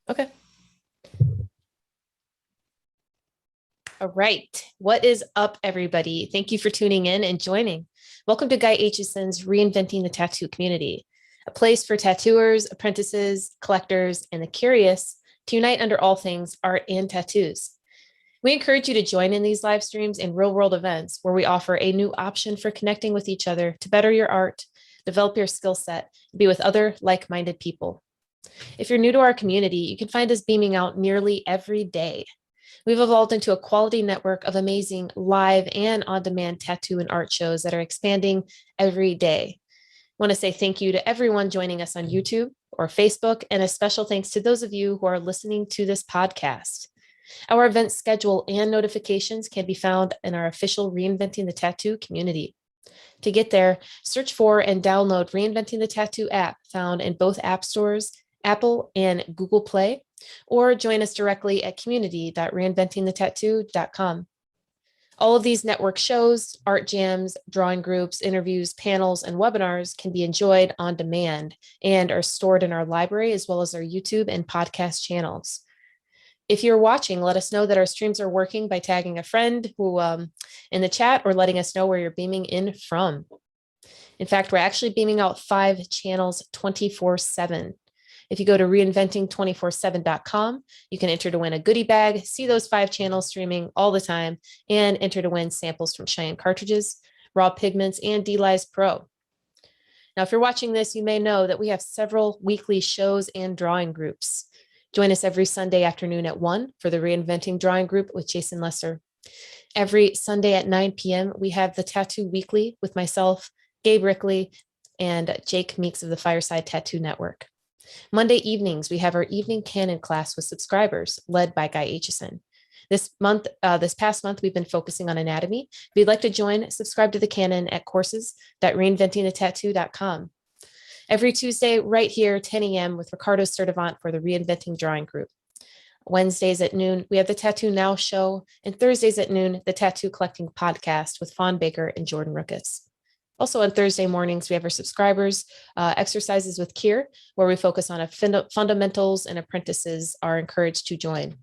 Okay. All right. What is up, everybody? Thank you for tuning in and joining. Welcome to Guy Aitchison's Reinventing the Tattoo Community, a place for tattooers, apprentices, collectors, and the curious to unite under all things art and tattoos. We encourage you to join in these live streams and real world events where we offer a new option for connecting with each other to better your art, develop your skill set, and be with other like minded people. If you're new to our community, you can find us beaming out nearly every day. We've evolved into a quality network of amazing live and on demand tattoo and art shows that are expanding every day. I want to say thank you to everyone joining us on YouTube or Facebook, and a special thanks to those of you who are listening to this podcast. Our event schedule and notifications can be found in our official Reinventing the Tattoo community. To get there, search for and download Reinventing the Tattoo app found in both app stores, Apple and Google Play, or join us directly at community.reinventingthetattoo.com. All of these network shows, art jams, drawing groups, interviews, panels, and webinars can be enjoyed on demand and are stored in our library as well as our YouTube and podcast channels. If you're watching, let us know that our streams are working by tagging a friend who in the chat or letting us know where you're beaming in from. In fact, we're actually beaming out 5 channels 24/7. If you go to reinventing247.com, you can enter to win a goodie bag, see those 5 channels streaming all the time, and enter to win samples from Cheyenne cartridges, raw pigments, and D-Lies Pro. Now, if you're watching this, you may know that we have several weekly shows and drawing groups. Join us every Sunday afternoon at 1 for the Reinventing Drawing Group with Jason Lesser. Every Sunday at 9 p.m., we have the Tattoo Weekly with myself, Gabe Rickley, and Jake Meeks of the Fireside Tattoo Network. Monday evenings, we have our evening canon class with subscribers led by Guy Aitchison. This past month, we've been focusing on anatomy. If you'd like to join, subscribe to the canon at courses.reinventingthetattoo.com. Every Tuesday, right here, 10 a.m. with Ricardo Sturdivant for the Reinventing Drawing Group. Wednesdays at noon, we have the Tattoo Now show, and Thursdays at noon, the Tattoo Collecting podcast with Fawn Baker and Jordan Rookus. Also on Thursday mornings, we have our subscribers exercises with Kier, where we focus on fundamentals, and apprentices are encouraged to join.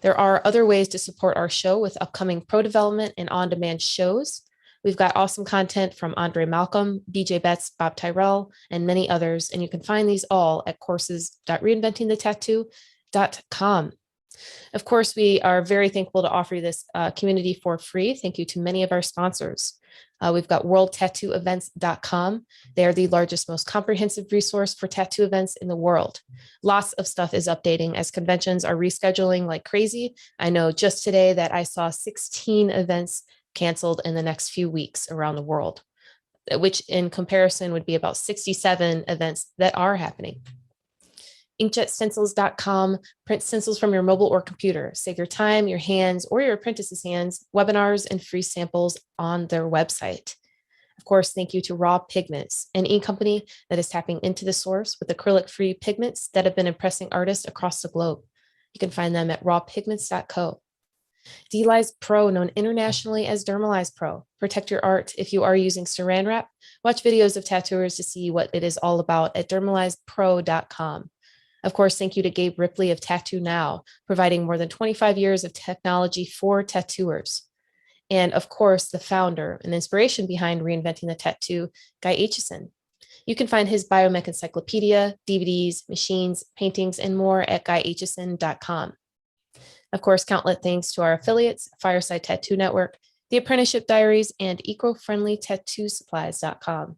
There are other ways to support our show with upcoming pro development and on-demand shows. We've got awesome content from Andre Malcolm, BJ Betts, Bob Tyrell, and many others, and you can find these all at courses.reinventingthetattoo.com. Of course, we are very thankful to offer you this community for free. Thank you to many of our sponsors. We've got worldtattooevents.com. They are the largest, most comprehensive resource for tattoo events in the world. Lots of stuff is updating as conventions are rescheduling like crazy. I know just today that I saw 16 events canceled in the next few weeks around the world, which in comparison would be about 67 events that are happening. inkjetstencils.com, print stencils from your mobile or computer. Save your time, your hands, or your apprentice's hands, webinars, and free samples on their website. Of course, thank you to Raw Pigments, an ink company that is tapping into the source with acrylic-free pigments that have been impressing artists across the globe. You can find them at rawpigments.co. D-Lies Pro, known internationally as Dermalize Pro. Protect your art. If you are using saran wrap, watch videos of tattooers to see what it is all about at dermalizepro.com. Of course, thank you to Gabe Ripley of Tattoo Now, providing more than 25 years of technology for tattooers. And of course, the founder and inspiration behind Reinventing the Tattoo, Guy Aitchison. You can find his biomech encyclopedia, DVDs, machines, paintings, and more at guyaitchison.com. Of course, countless thanks to our affiliates, Fireside Tattoo Network, The Apprenticeship Diaries, and ecofriendlytattoosupplies.com.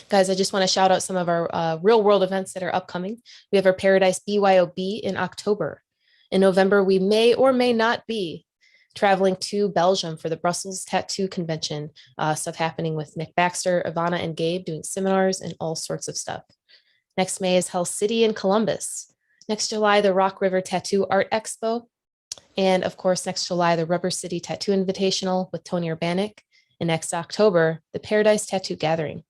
Guys, I just want to shout out some of our real world events that are upcoming. We have our Paradise BYOB in October. In November, we may or may not be traveling to Belgium for the Brussels Tattoo Convention, stuff happening with Nick Baxter, Ivana, and Gabe doing seminars and all sorts of stuff. Next May is Hell City in Columbus. Next July, the Rock River Tattoo Art Expo. And of course, next July, the Rubber City Tattoo Invitational with Tony Urbanic. And next October, the Paradise Tattoo Gathering.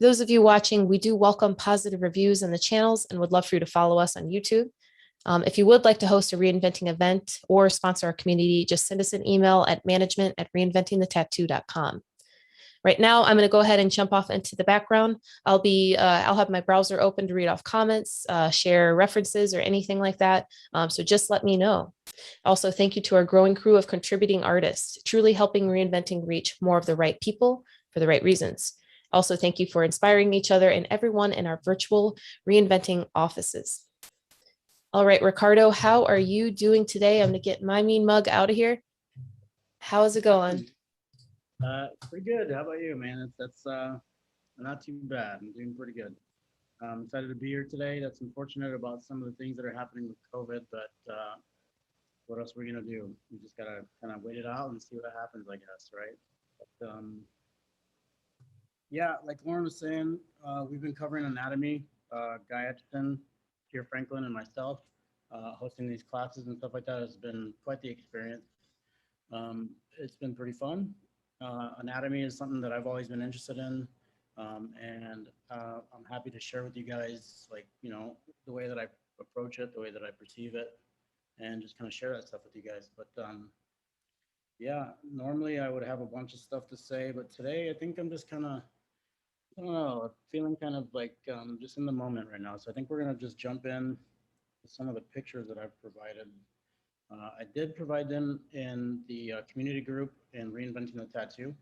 Those of you watching, we do welcome positive reviews on the channels and would love for you to follow us on YouTube. If you would like to host a Reinventing event or sponsor our community, just send us an email at management@reinventingthetattoo.com. Right now, I'm going to go ahead and jump off into the background. I'll have my browser open to read off comments, share references, or anything like that. So just let me know. Also, thank you to our growing crew of contributing artists, truly helping Reinventing reach more of the right people for the right reasons. Also, thank you for inspiring each other and everyone in our virtual Reinventing offices. All right, Ricardo, how are you doing today? I'm going to get my mean mug out of here. How is it going? Pretty good. How about you, man? That's not too bad. I'm doing pretty good. I'm excited to be here today. That's unfortunate about some of the things that are happening with COVID, but what else are we gonna do? We just gotta kind of wait it out and see what happens, I guess, right? But yeah, like Lauren was saying, we've been covering anatomy. Guy Etchison, Pierre Franklin, and myself hosting these classes and stuff like that has been quite the experience. It's been pretty fun. Anatomy is something that I've always been interested in, and I'm happy to share with you guys, like, the way that I approach it, the way that I perceive it, and just kind of share that stuff with you guys. But yeah, normally I would have a bunch of stuff to say, but today I think I'm just kind of, I don't know, feeling kind of like just in the moment right now. So I think we're gonna just jump in to some of the pictures that I've provided. I did provide them in the community group in Reinventing the Tattoo.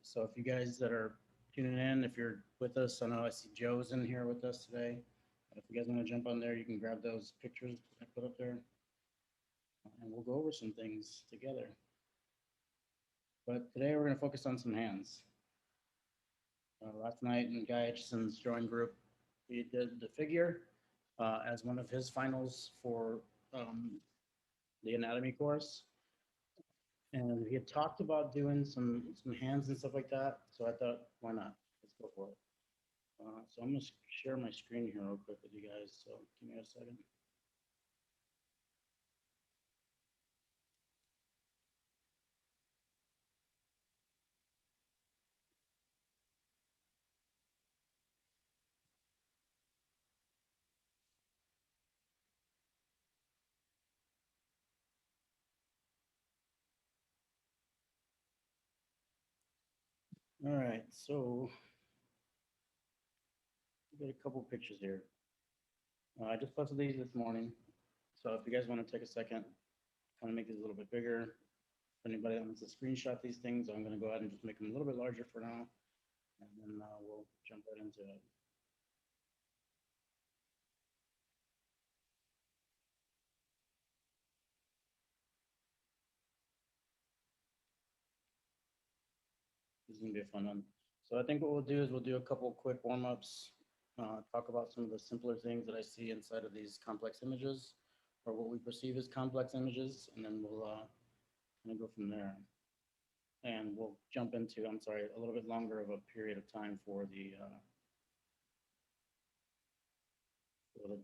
So if you guys that are tuning in, if you're with us, I know I see Joe's in here with us today. If you guys want to jump on there, you can grab those pictures I put up there, and we'll go over some things together. But today we're going to focus on some hands. Last night in Guy Aitchison's drawing group, he did the figure as one of his finals for the anatomy course. And he had talked about doing some hands and stuff like that. So I thought, why not? Let's go for it. So I'm gonna share my screen here real quick with you guys. So give me a second. All right, so we got a couple pictures here. I just posted these this morning. So if you guys want to take a second, kind of make these a little bit bigger. If anybody wants to screenshot these things, I'm gonna go ahead and just make them a little bit larger for now, and then we'll jump right into it. This is gonna be a fun one. So I think what we'll do is we'll do a couple quick warm-ups, talk about some of the simpler things that I see inside of these complex images, or what we perceive as complex images, and then we'll kind of go from there. And we'll jump into, I'm sorry, a little bit longer of a period of time for the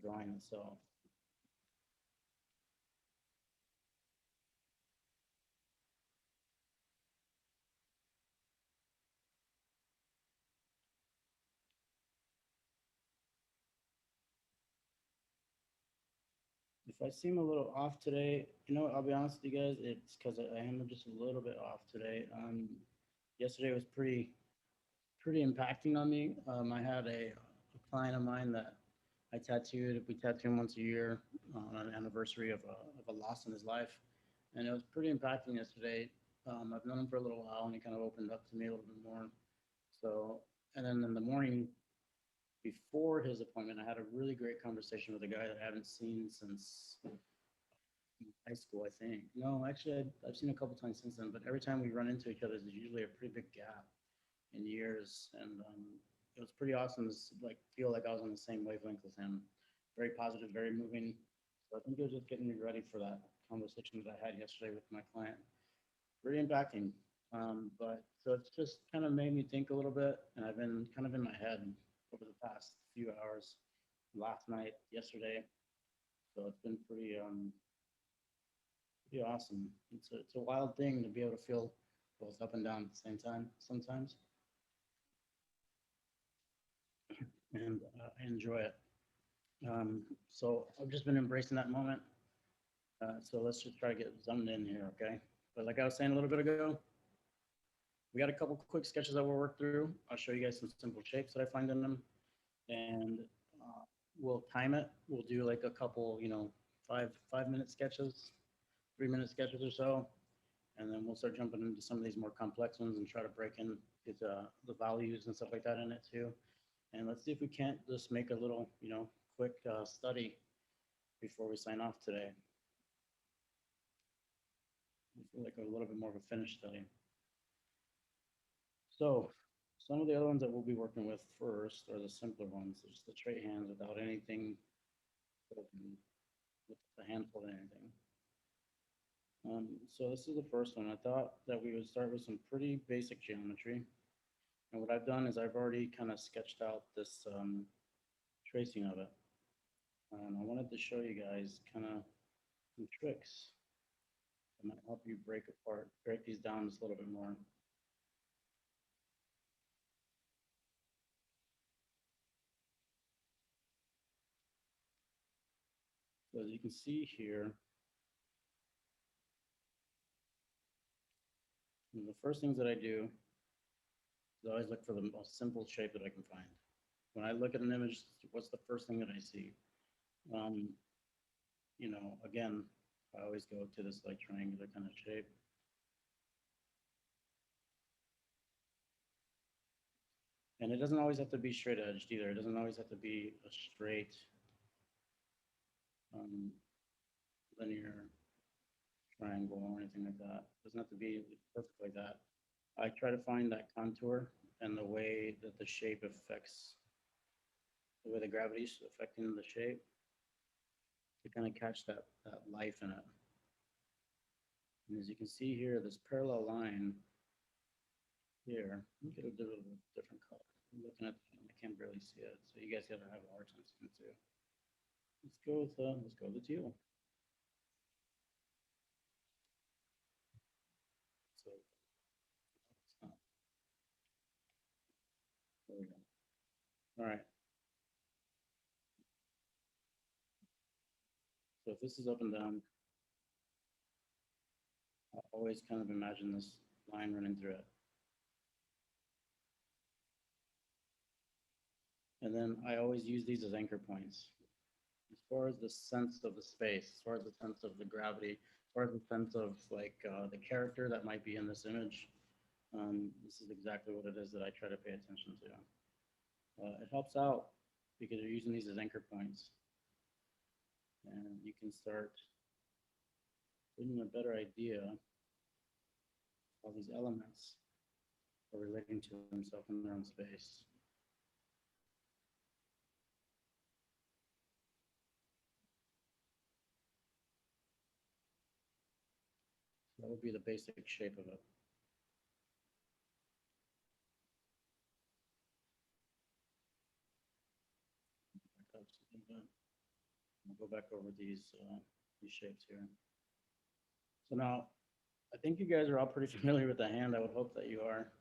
drawing itself. If I seem a little off today, I'll be honest with you guys, it's because I am just a little bit off today. Yesterday was pretty impacting on me. I had a client of mine that I tattooed. We tattoo him once a year on an anniversary of a loss in his life, and it was pretty impacting yesterday. I've known him for a little while, and he kind of opened up to me a little bit more. So, and then in the morning before his appointment, I had a really great conversation with a guy that I haven't seen since high school, I think. No, actually, I've seen a couple times since then, but every time we run into each other, there's usually a pretty big gap in years, and it was pretty awesome to like feel like I was on the same wavelength as him. Very positive, very moving. So I think it was just getting me ready for that conversation that I had yesterday with my client. Very impacting. But so it's just kind of made me think a little bit, and I've been kind of in my head over the past few hours, last night, yesterday. So it's been pretty awesome. It's a wild thing to be able to feel both up and down at the same time sometimes, and I enjoy it. So I've just been embracing that moment. So let's just try to get zoomed in here, okay? But like I was saying a little bit ago, We got a couple quick sketches that we'll work through. I'll show you guys some simple shapes that I find in them, and we'll time it. We'll do like a couple, five-minute sketches, 3-minute sketches or so, and then we'll start jumping into some of these more complex ones and try to break in the values and stuff like that in it too. And let's see if we can't just make a little, quick study before we sign off today. I feel like a little bit more of a finished study. So some of the other ones that we'll be working with first are the simpler ones, just the straight hands without anything, with a handful of anything. So this is the first one. I thought that we would start with some pretty basic geometry. And what I've done is I've already kind of sketched out this tracing of it. And I wanted to show you guys kind of some tricks that might help you break these down just a little bit more. So as you can see here, the first things that I do is I always look for the most simple shape that I can find. When I look at an image, what's the first thing that I see? Again, I always go to this like triangular kind of shape. And it doesn't always have to be straight edged either. It doesn't always have to be a straight linear triangle or anything like that. It doesn't have to be perfect like that. I try to find that contour and the way that the shape affects, the way the gravity is affecting the shape, to kind of catch that life in it. And as you can see here, this parallel line here, let me get a little bit different color. I'm looking at, I can't barely see it, so you guys gotta have a hard time seeing it too. Let's go with the teal. So it's not. There we go. All right. So if this is up and down, I always kind of imagine this line running through it. And then I always use these as anchor points. As far as the sense of the space, as far as the sense of the gravity, as far as the sense of like the character that might be in this image, this is exactly what it is that I try to pay attention to. It helps out because you're using these as anchor points. And you can start getting a better idea of how these elements are relating to themselves in their own space. So that would be the basic shape of it. I'll go back over these shapes here. So now, I think you guys are all pretty familiar with the hand. I would hope that you are.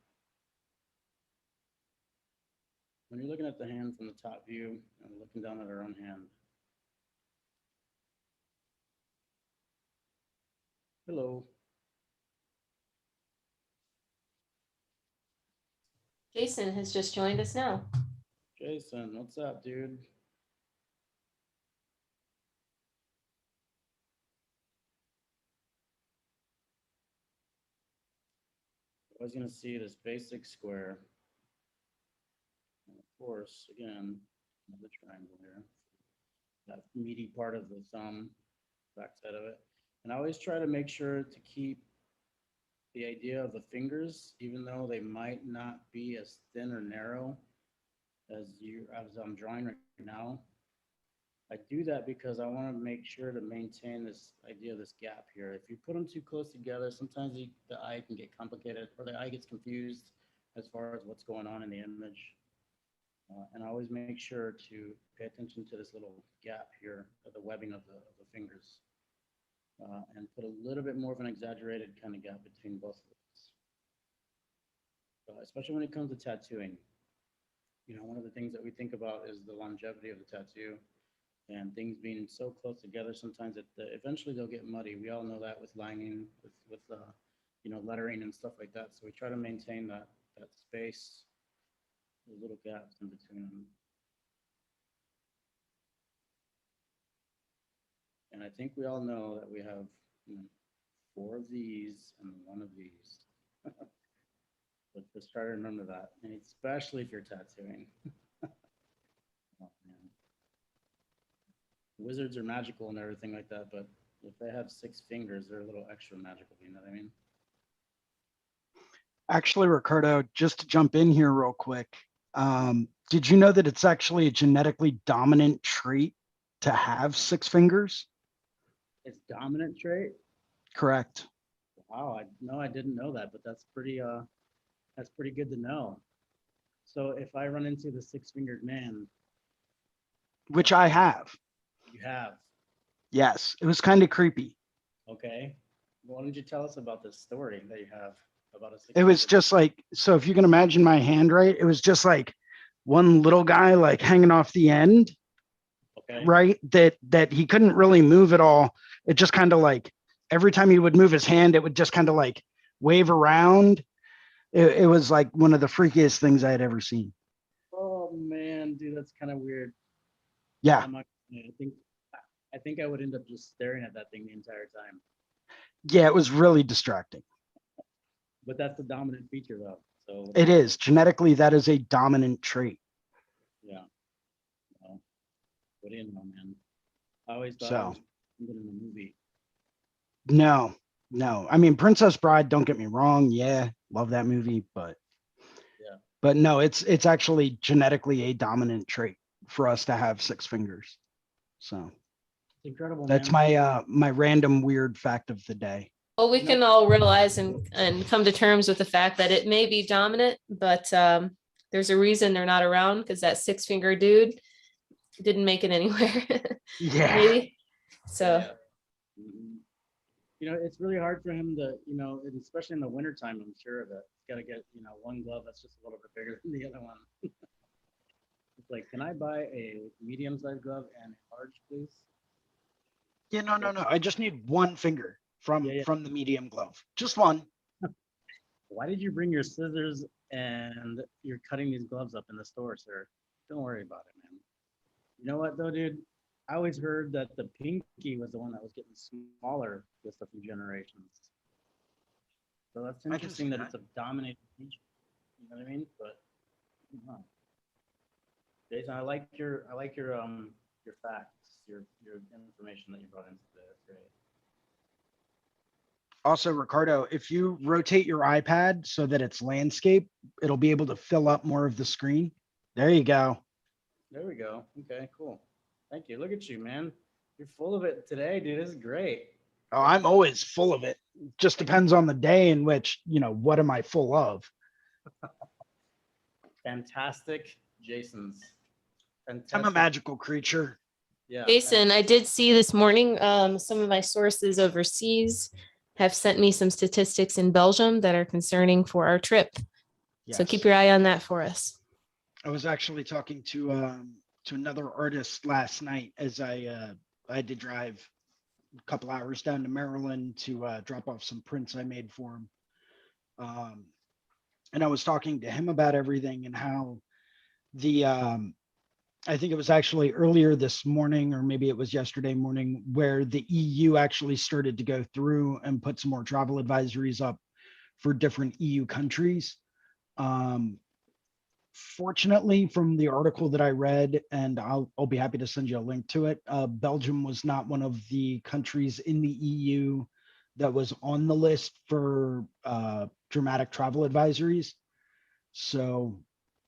When you're looking at the hand from the top view and looking down at our own hand. Hello. Jason has just joined us now. Jason, what's up, dude? I was going to see this basic square. And of course, again, another triangle here. That meaty part of the thumb, backside of it. And I always try to make sure to keep the idea of the fingers, even though they might not be as thin or narrow as I'm drawing right now. I do that because I want to make sure to maintain this idea of this gap here. If you put them too close together, sometimes the eye can get complicated or the eye gets confused as far as what's going on in the image. And I always make sure to pay attention to this little gap here of the webbing of the fingers. And put a little bit more of an exaggerated kind of gap between both of those. Especially when it comes to tattooing. One of the things that we think about is the longevity of the tattoo and things being so close together. Sometimes eventually they'll get muddy. We all know that with lining, with lettering and stuff like that. So we try to maintain that space, the little gaps in between them. And I think we all know that we have 4 of these and 1 of these. But just try to remember that, and especially if you're tattooing. Oh, man. Wizards are magical and everything like that, but if they have 6 fingers, they're a little extra magical. You know what I mean? Actually, Ricardo, just to jump in here real quick, did you know that it's actually a genetically dominant trait to have 6 fingers? It's dominant trait. Correct. Wow, I didn't know that, but that's pretty good to know. So if I run into the 6-fingered man, Which I have. you have. Yes, it was kind of creepy. Okay. Why don't you tell us about this story that you have about a 6? It was just like, so if you can imagine my hand, right? It was just like one little guy like hanging off the end, Okay. right? That he couldn't really move at all. It just kind of like every time he would move his hand, it would just kind of like wave around. It was like one of the freakiest things I had ever seen. Oh man, dude, that's kind of weird. Yeah. I think I would end up just staring at that thing the entire time. Yeah, it was really distracting. But that's the dominant feature though. So It is. Genetically, that is a dominant trait. yeah. Well, what do you know, man? I always thought So. I was in a movie. No. I mean, Princess Bride, don't get me wrong. Yeah, love that movie, but Yeah. But no, it's actually genetically a dominant trait for us to have 6 fingers. So It's incredible. that's man. my random weird fact of the day. Well, we can all realize and come to terms with the fact that it may be dominant, but there's a reason they're not around, because that 6-finger dude didn't make it anywhere. Yeah. Maybe. So Yeah. Mhm. It's really hard for him to, and especially in the wintertime, I'm sure of it. He's got to get, one glove that's just a little bit bigger than the other one. It's like, can I buy a medium-sized glove and a large, please? Yeah, no. I just need 1 finger from Yeah. the medium glove. Just 1. Why did you bring your scissors and you're cutting these gloves up in the store, sir? Don't worry about it, man. You know what, though, dude? I always heard that the pinky was the one that was getting smaller with a few generations. So that's interesting that it's a dominating feature. You know what I mean? But Jason, I like your facts, your information that you brought into today. That's great. Also, Ricardo, if you rotate your iPad so that it's landscape, it'll be able to fill up more of the screen. There you go. There we go. Okay, cool. Thank you. Look at you, man. You're full of it today, dude. This is great. Oh, I'm always full of it. Just depends on the day in which, what am I full of? Fantastic Jason's. Fantastic. I'm a magical creature. Yeah. Jason, I did see this morning, some of my sources overseas have sent me some statistics in Belgium that are concerning for our trip. So Yes. keep your eye on that for us. I was actually talking to another artist last night as I had to drive a couple hours down to Maryland to drop off some prints I made for him. And I was talking to him about everything and how I think it was actually earlier this morning, or maybe it was yesterday morning, where the EU actually started to go through and put some more travel advisories up for different EU countries. Fortunately, from the article that I read, and I'll be happy to send you a link to it, Belgium was not one of the countries in the EU that was on the list for dramatic travel advisories. So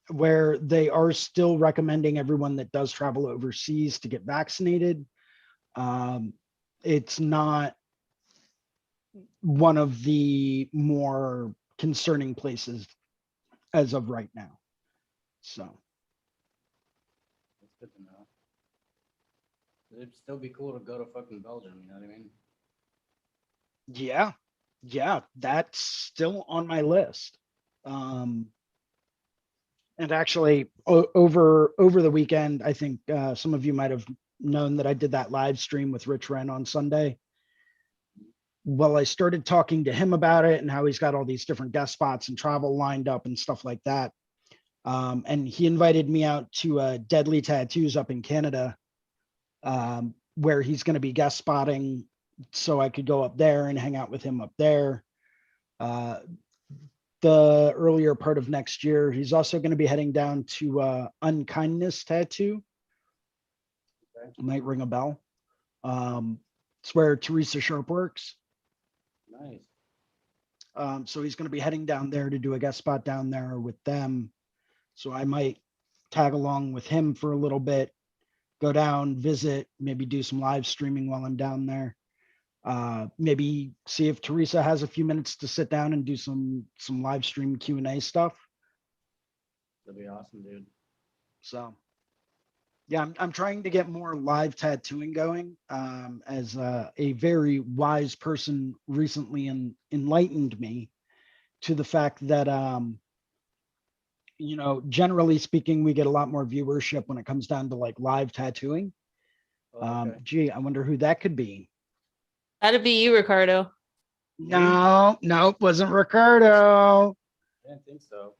where they are still recommending everyone that does travel overseas to get vaccinated, it's not one of the more concerning places as of right now. So That's good to know. It'd still be cool to go to fucking Belgium, you know what I mean? yeah, that's still on my list. And actually over the weekend, I think some of you might have known that I did that live stream with Rich Wren on Sunday. well, I started talking to him about it and how he's got all these different guest spots and travel lined up and stuff like that. And he invited me out to Deadly Tattoos up in Canada, where he's going to be guest spotting, so I could go up there and hang out with him up there. The earlier part of next year, he's also going to be heading down to Unkindness Tattoo. Okay. Might ring a bell. It's where Teresa Sharp works. Nice. So he's going to be heading down there to do a guest spot down there with them. So I might tag along with him for a little bit, go down, visit, maybe do some live streaming while I'm down there. Maybe see if Teresa has a few minutes to sit down and do some live stream Q&A stuff. That'd be awesome, dude. So yeah, I'm trying to get more live tattooing going. As a very wise person recently enlightened me to the fact that, you know, generally speaking, we get a lot more viewership when it comes down to like live tattooing. Oh, okay. Gee, I wonder who that could be. That'd be you, Ricardo. No, nope, wasn't Ricardo. I didn't think so.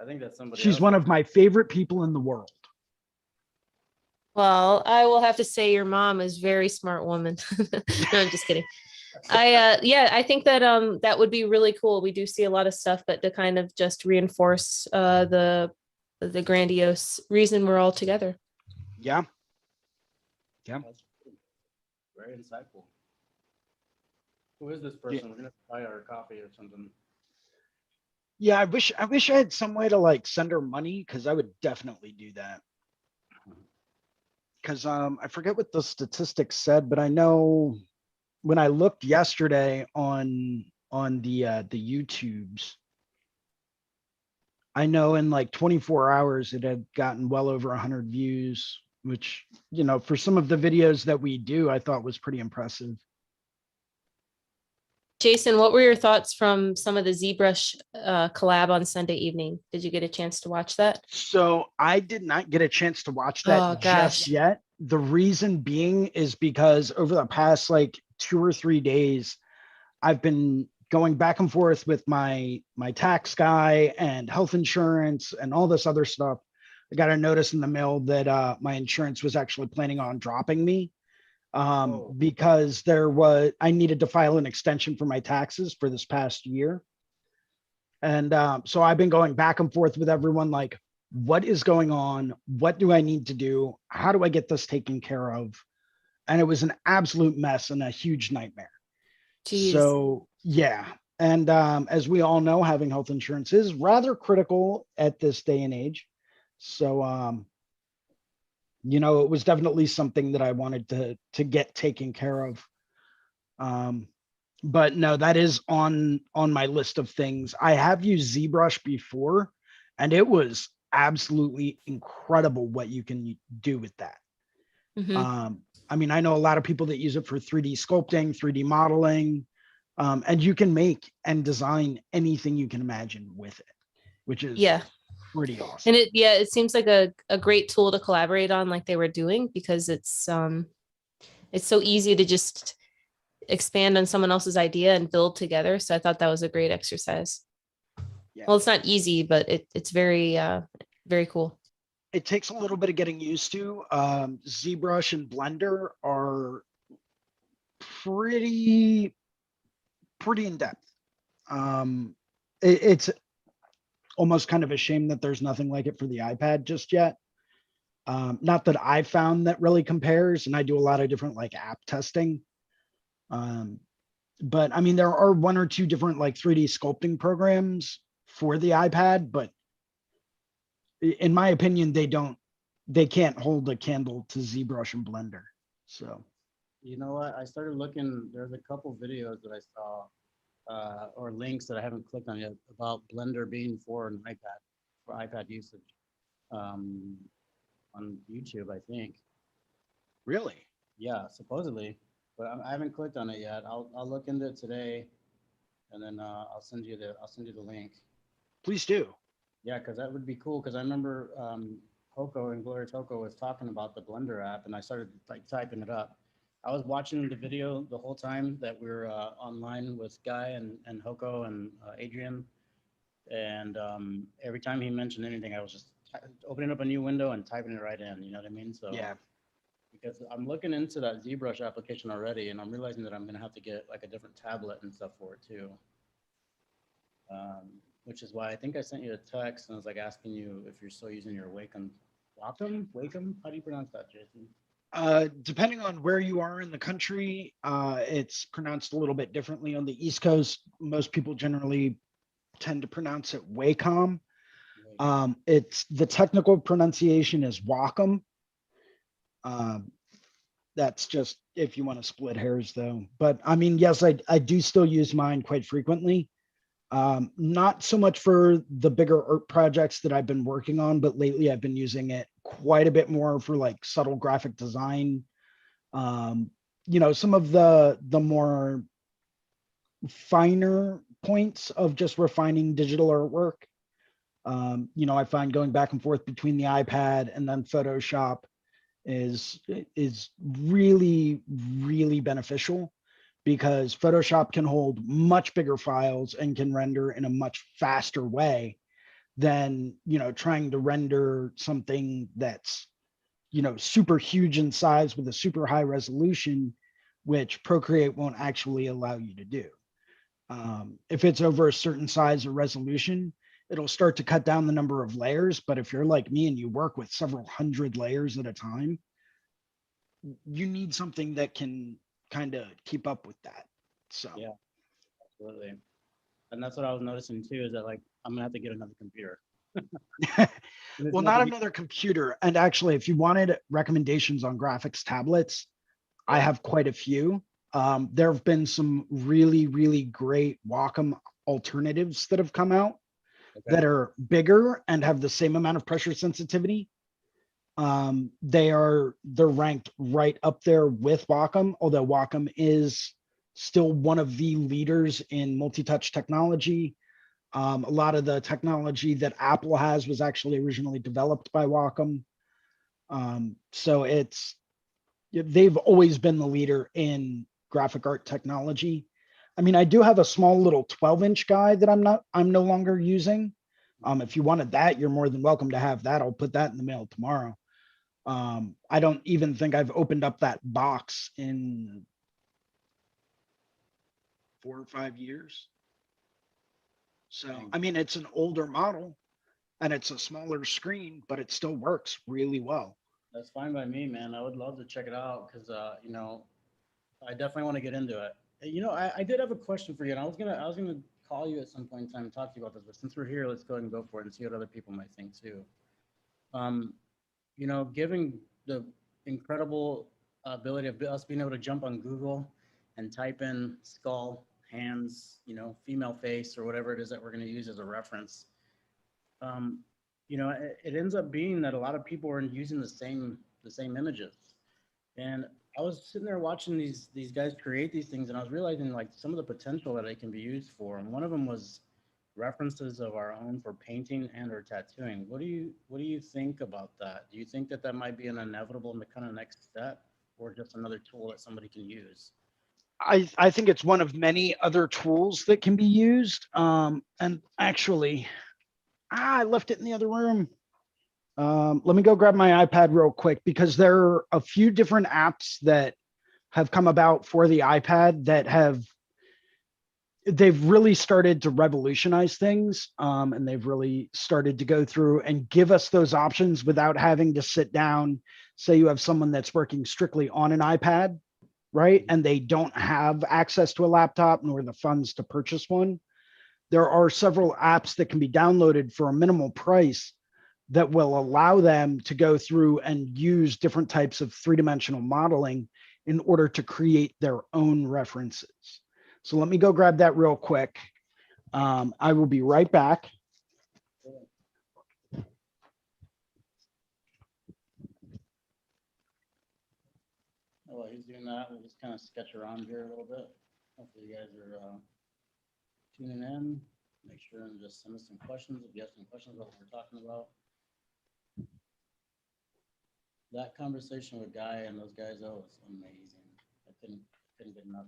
I think that's somebody She's else. one of my favorite people in the world. Well, I will have to say your mom is a very smart woman. No, I'm just kidding. I think that that would be really cool. We do see a lot of stuff, but to kind of just reinforce the grandiose reason we're all together. Yeah. That's very insightful. Who is this person? We're gonna buy our coffee or something. Yeah, I wish I had some way to like send her money, because I would definitely do that. Because I forget what the statistics said, but I know when I looked yesterday on the YouTubes, I know in like 24 hours it had gotten well over 100 views, which, you know, for some of the videos that we do, I thought was pretty impressive. Jason, what were your thoughts from some of the ZBrush collab on Sunday evening? Did you get a chance to watch that? So I did not get a chance to watch that Oh, gosh. just yet. The reason being is because over the past like 2 or 3 days, I've been going back and forth with my tax guy and health insurance and all this other stuff. I got a notice in the mail that my insurance was actually planning on dropping me because I needed to file an extension for my taxes for this past year. And so I've been going back and forth with everyone, like, what is going on? What do I need to do? How do I get this taken care of? And it was an absolute mess and a huge nightmare. Jeez. So yeah. And as we all know, having health insurance is rather critical at this day and age. So, you know, it was definitely something that I wanted to get taken care of. But no, that is on my list of things. I have used ZBrush before, and it was absolutely incredible what you can do with that. Mhm. I mean, I know a lot of people that use it for 3D sculpting, 3D modeling, and you can make and design anything you can imagine with it, which is pretty awesome. And it seems like a great tool to collaborate on, like they were doing, because it's so easy to just expand on someone else's idea and build together. So I thought that was a great exercise. Yeah. Well, it's not easy, but it's very very cool. It takes a little bit of getting used to. ZBrush and Blender are pretty in depth. It's almost kind of a shame that there's nothing like it for the iPad just yet. Not that I found that really compares, and I do a lot of different like app testing. But I mean, there are 1 or 2 different like 3D sculpting programs for the iPad, but in my opinion, they can't hold a candle to ZBrush and Blender. So, You know what? I started looking. There's a couple videos that I saw, or links that I haven't clicked on yet, about Blender being for an iPad, for iPad usage, on YouTube, I think. really? Yeah, supposedly, but I haven't clicked on it yet. I'll look into it today, and then I'll send you the link. Please do. Yeah, because that would be cool. Because I remember Hoko and Gloria Toko was talking about the Blender app, and I started like typing it up, I was watching the video the whole time that we were online with Guy and Hoko and Adrian. And every time he mentioned anything, I was just opening up a new window and typing it right in. You know what I mean? So Yeah. because I'm looking into that ZBrush application already, and I'm realizing that I'm gonna have to get like a different tablet and stuff for it too. Which is why I think I sent you a text and I was like asking you if you're still using your Wacom. How do you pronounce that, Jason? Depending on where you are in the country, it's pronounced a little bit differently. On the East Coast, most people generally tend to pronounce it Wacom. It's the technical pronunciation is Wacom. That's just if you want to split hairs, though. But I mean, yes, I do still use mine quite frequently. Not so much for the bigger art projects that I've been working on, but lately I've been using it quite a bit more for like subtle graphic design. Some of the more finer points of just refining digital artwork. I find going back and forth between the iPad and then Photoshop is really, really beneficial, because Photoshop can hold much bigger files and can render in a much faster way than, trying to render something that's, super huge in size with a super high resolution, which Procreate won't actually allow you to do. If it's over a certain size or resolution, it'll start to cut down the number of layers. But if you're like me and you work with several hundred layers at a time, you need something that can kind of keep up with that. So Yeah, absolutely. And that's what I was noticing too, is that like I'm gonna have to get another computer. well, not another computer. And actually, if you wanted recommendations on graphics tablets, I have quite a few. There have been some really, really great Wacom alternatives that have come out that are bigger and have the same amount of pressure sensitivity. They're ranked right up there with Wacom, although Wacom is still one of the leaders in multi-touch technology. A lot of the technology that Apple has was actually originally developed by Wacom. So they've always been the leader in graphic art technology. I mean, I do have a small little 12-inch guy that I'm no longer using. If you wanted that, you're more than welcome to have that. I'll put that in the mail tomorrow. I don't even think I've opened up that box in 4 or 5 years. So, I mean, it's an older model and it's a smaller screen, but it still works really well. That's fine by me, man. I would love to check it out because, I definitely want to get into it. I did have a question for you, and I was gonna call you at some point in time and talk to you about this. But since we're here, let's go ahead and go for it and see what other people might think too. Given the incredible ability of us being able to jump on Google and type in skull, hands, female face, or whatever it is that we're going to use as a reference, it ends up being that a lot of people are using the same images. And I was sitting there watching these guys create these things, and I was realizing like some of the potential that they can be used for. And one of them was references of our own for painting and or tattooing. What do you think about that? Do you think that might be an inevitable kind of next step, or just another tool that somebody can use? I think it's one of many other tools that can be used. And actually, I left it in the other room. Let me go grab my iPad real quick, because there are a few different apps that have come about for the iPad that they've really started to revolutionize things. And they've really started to go through and give us those options without having to sit down. Say you have someone that's working strictly on an iPad, right? And they don't have access to a laptop nor the funds to purchase one. There are several apps that can be downloaded for a minimal price that will allow them to go through and use different types of three-dimensional modeling in order to create their own references. So let me go grab that real quick. I will be right back. While he's doing that, we'll just kind of sketch around here a little bit. Hopefully you guys are tuning in. Make sure and just send us some questions if you have some questions about what we're talking about. That conversation with Guy and those guys, that was amazing. couldn't get enough.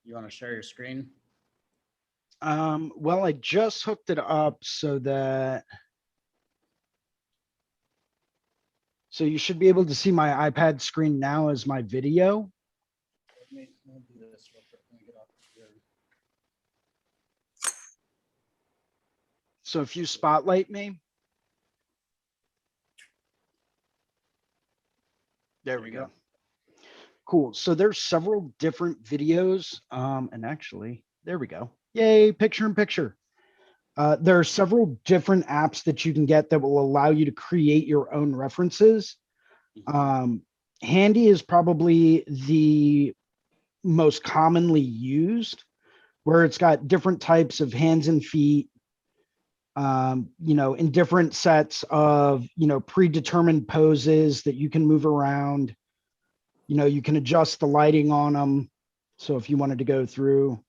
You want to share your screen? Well, I just hooked it up so you should be able to see my iPad screen now as my video. Let me do this real quick. Let me get off here. So if you spotlight me. There we go. Cool. So there's several different videos. And actually, there we go. Yay, picture in picture. There are several different apps that you can get that will allow you to create your own references. Handy is probably the most commonly used, where it's got different types of hands and feet, in different sets of, predetermined poses that you can move around. You can adjust the lighting on them. So if you wanted to go through,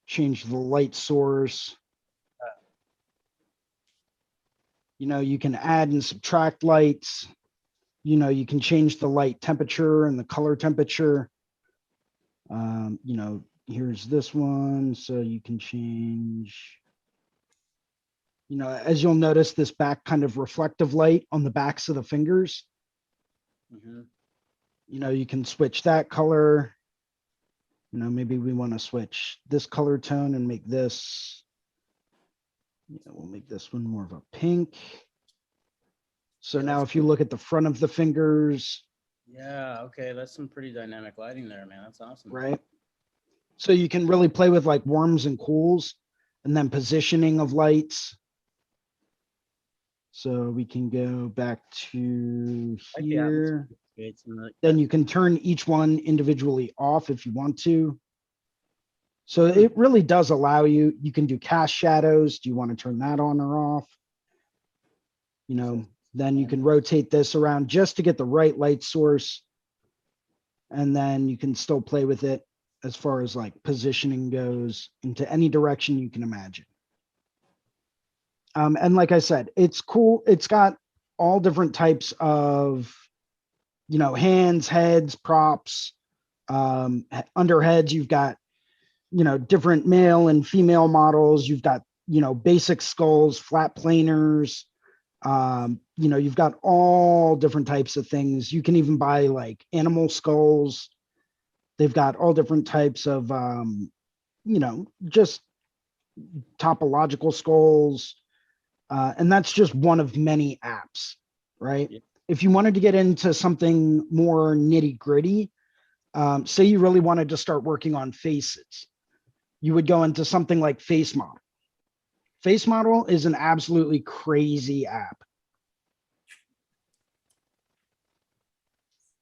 change the light source, you can add and subtract lights. You can change the light temperature and the color temperature. Here's this one. So you can change, as you'll notice, this back kind of reflective light on the backs of the fingers. You can switch that color. Maybe we want to switch this color tone and make this, we'll make this one more of a pink. So now if you look at the front of the fingers. Yeah, okay, that's some pretty dynamic lighting there, man. That's awesome. Right. So you can really play with like warms and cools and then positioning of lights. So we can go back to here. Then you can turn each one individually off if you want to. So it really does allow you can do cast shadows. Do you want to turn that on or off? Then you can rotate this around just to get the right light source. And then you can still play with it as far as like positioning goes into any direction you can imagine. And like I said, it's cool. It's got all different types of, hands, heads, props, under heads. You've got, different male and female models. You've got, basic skulls, flat planers. You've got all different types of things. You can even buy like animal skulls. They've got all different types of, just topological skulls. And that's just one of many apps, right? Yeah. If you wanted to get into something more nitty gritty, say you really wanted to start working on faces, you would go into something like Face Model. Face Model is an absolutely crazy app.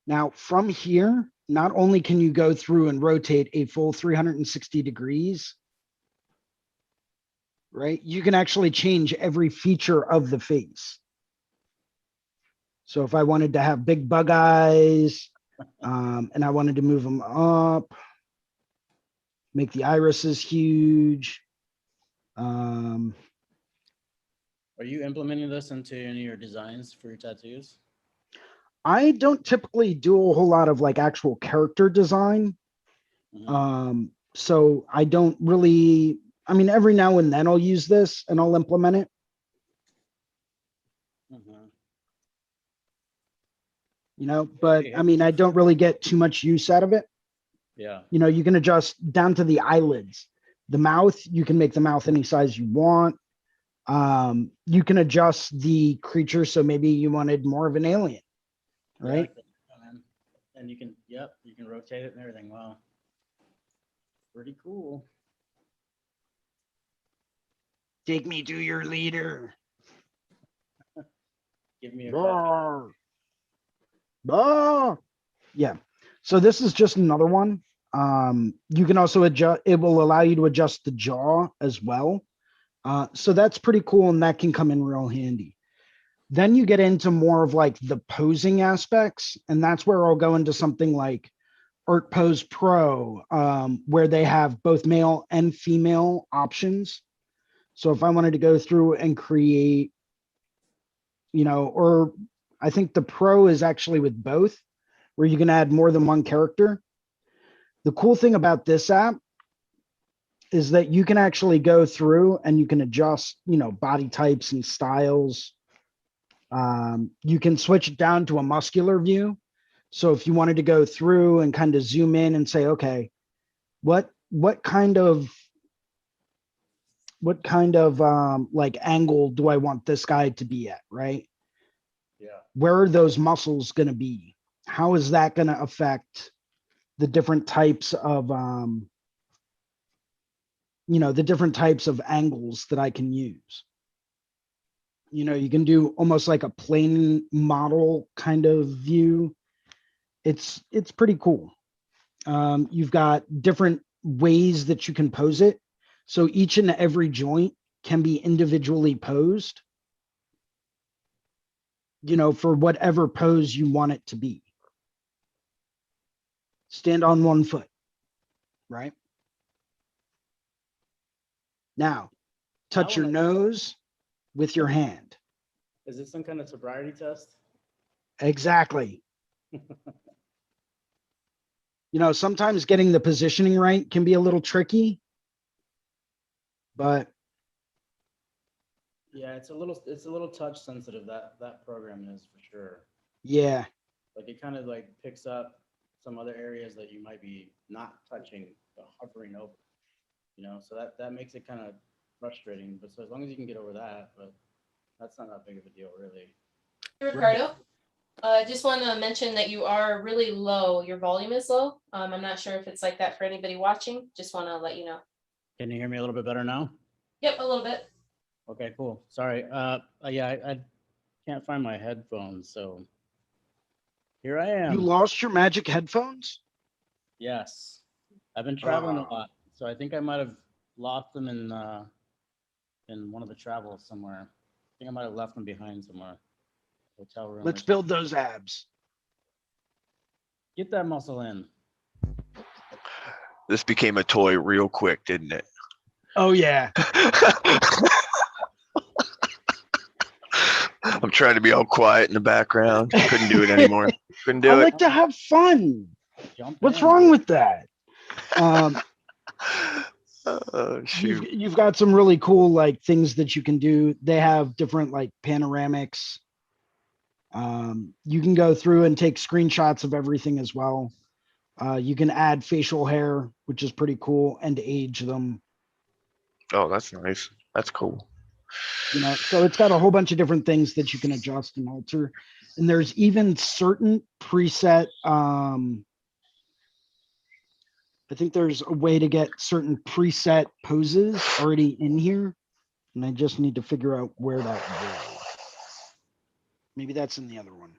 Now, from here, not only can you go through and rotate a full 360 degrees, right? You can actually change every feature of the face. So if I wanted to have big bug eyes, and I wanted to move them up, make the irises huge. Are you implementing this into any of your designs for your tattoos? I don't typically do a whole lot of like actual character design. So I don't really, every now and then I'll use this and I'll implement it. But I don't really get too much use out of it. Yeah. You can adjust down to the eyelids, the mouth. You can make the mouth any size you want. You can adjust the creature. So maybe you wanted more of an alien, right? Yeah, and you can, you can rotate it and everything. Wow. Pretty cool. Take me to your leader. Give me a yeah. So this is just another one. You can also adjust, it will allow you to adjust the jaw as well. So that's pretty cool, and that can come in real handy. Then you get into more of like the posing aspects, and that's where I'll go into something like Art Pose Pro, where they have both male and female options. So if I wanted to go through and create, or I think the Pro is actually with both, where you can add more than one character. The cool thing about this app is that you can actually go through and you can adjust, body types and styles. You can switch it down to a muscular view. So if you wanted to go through and kind of zoom in and say, okay, what kind of like angle do I want this guy to be at, right? Yeah. Where are those muscles going to be? How is that going to affect the different types of, the different types of angles that I can use? You can do almost like a plane model kind of view. It's pretty cool. You've got different ways that you can pose it. So each and every joint can be individually posed, for whatever pose you want it to be. Stand on one foot, right? Now, touch your nose with your hand. Is this some kind of sobriety test? Exactly. Sometimes getting the positioning right can be a little tricky, but yeah, it's a little touch sensitive, that program is, for sure. Yeah. Like it kind of like picks up some other areas that you might be not touching, but hovering over, so that makes it kind of frustrating. But so as long as you can get over that, but that's not that big of a deal, really. Hey, Ricardo, I just want to mention that you are really low. Your volume is low. I'm not sure if it's like that for anybody watching. Just want to let you know. Can you hear me a little bit better now? Yep, a little bit. Okay, cool. Sorry. Yeah, I can't find my headphones, so here I am. You lost your magic headphones? Yes. I've been traveling a lot, so I think I might have lost them in one of the travels somewhere. I think I might have left them behind somewhere. Hotel room. Let's build those abs. Get that muscle in. This became a toy real quick, didn't it? Oh, yeah. I'm trying to be all quiet in the background. Couldn't do it anymore. Couldn't do I it. like to have fun. Jump What's in. wrong with that? Shoot. You've got some really cool like things that you can do. They have different like panoramics. You can go through and take screenshots of everything as well. You can add facial hair, which is pretty cool, and age them. Oh, that's nice. That's cool. So it's got a whole bunch of different things that you can adjust and alter. And there's even certain preset, I think there's a way to get certain preset poses already in here. And I just need to figure out where that goes. Maybe that's in the other one.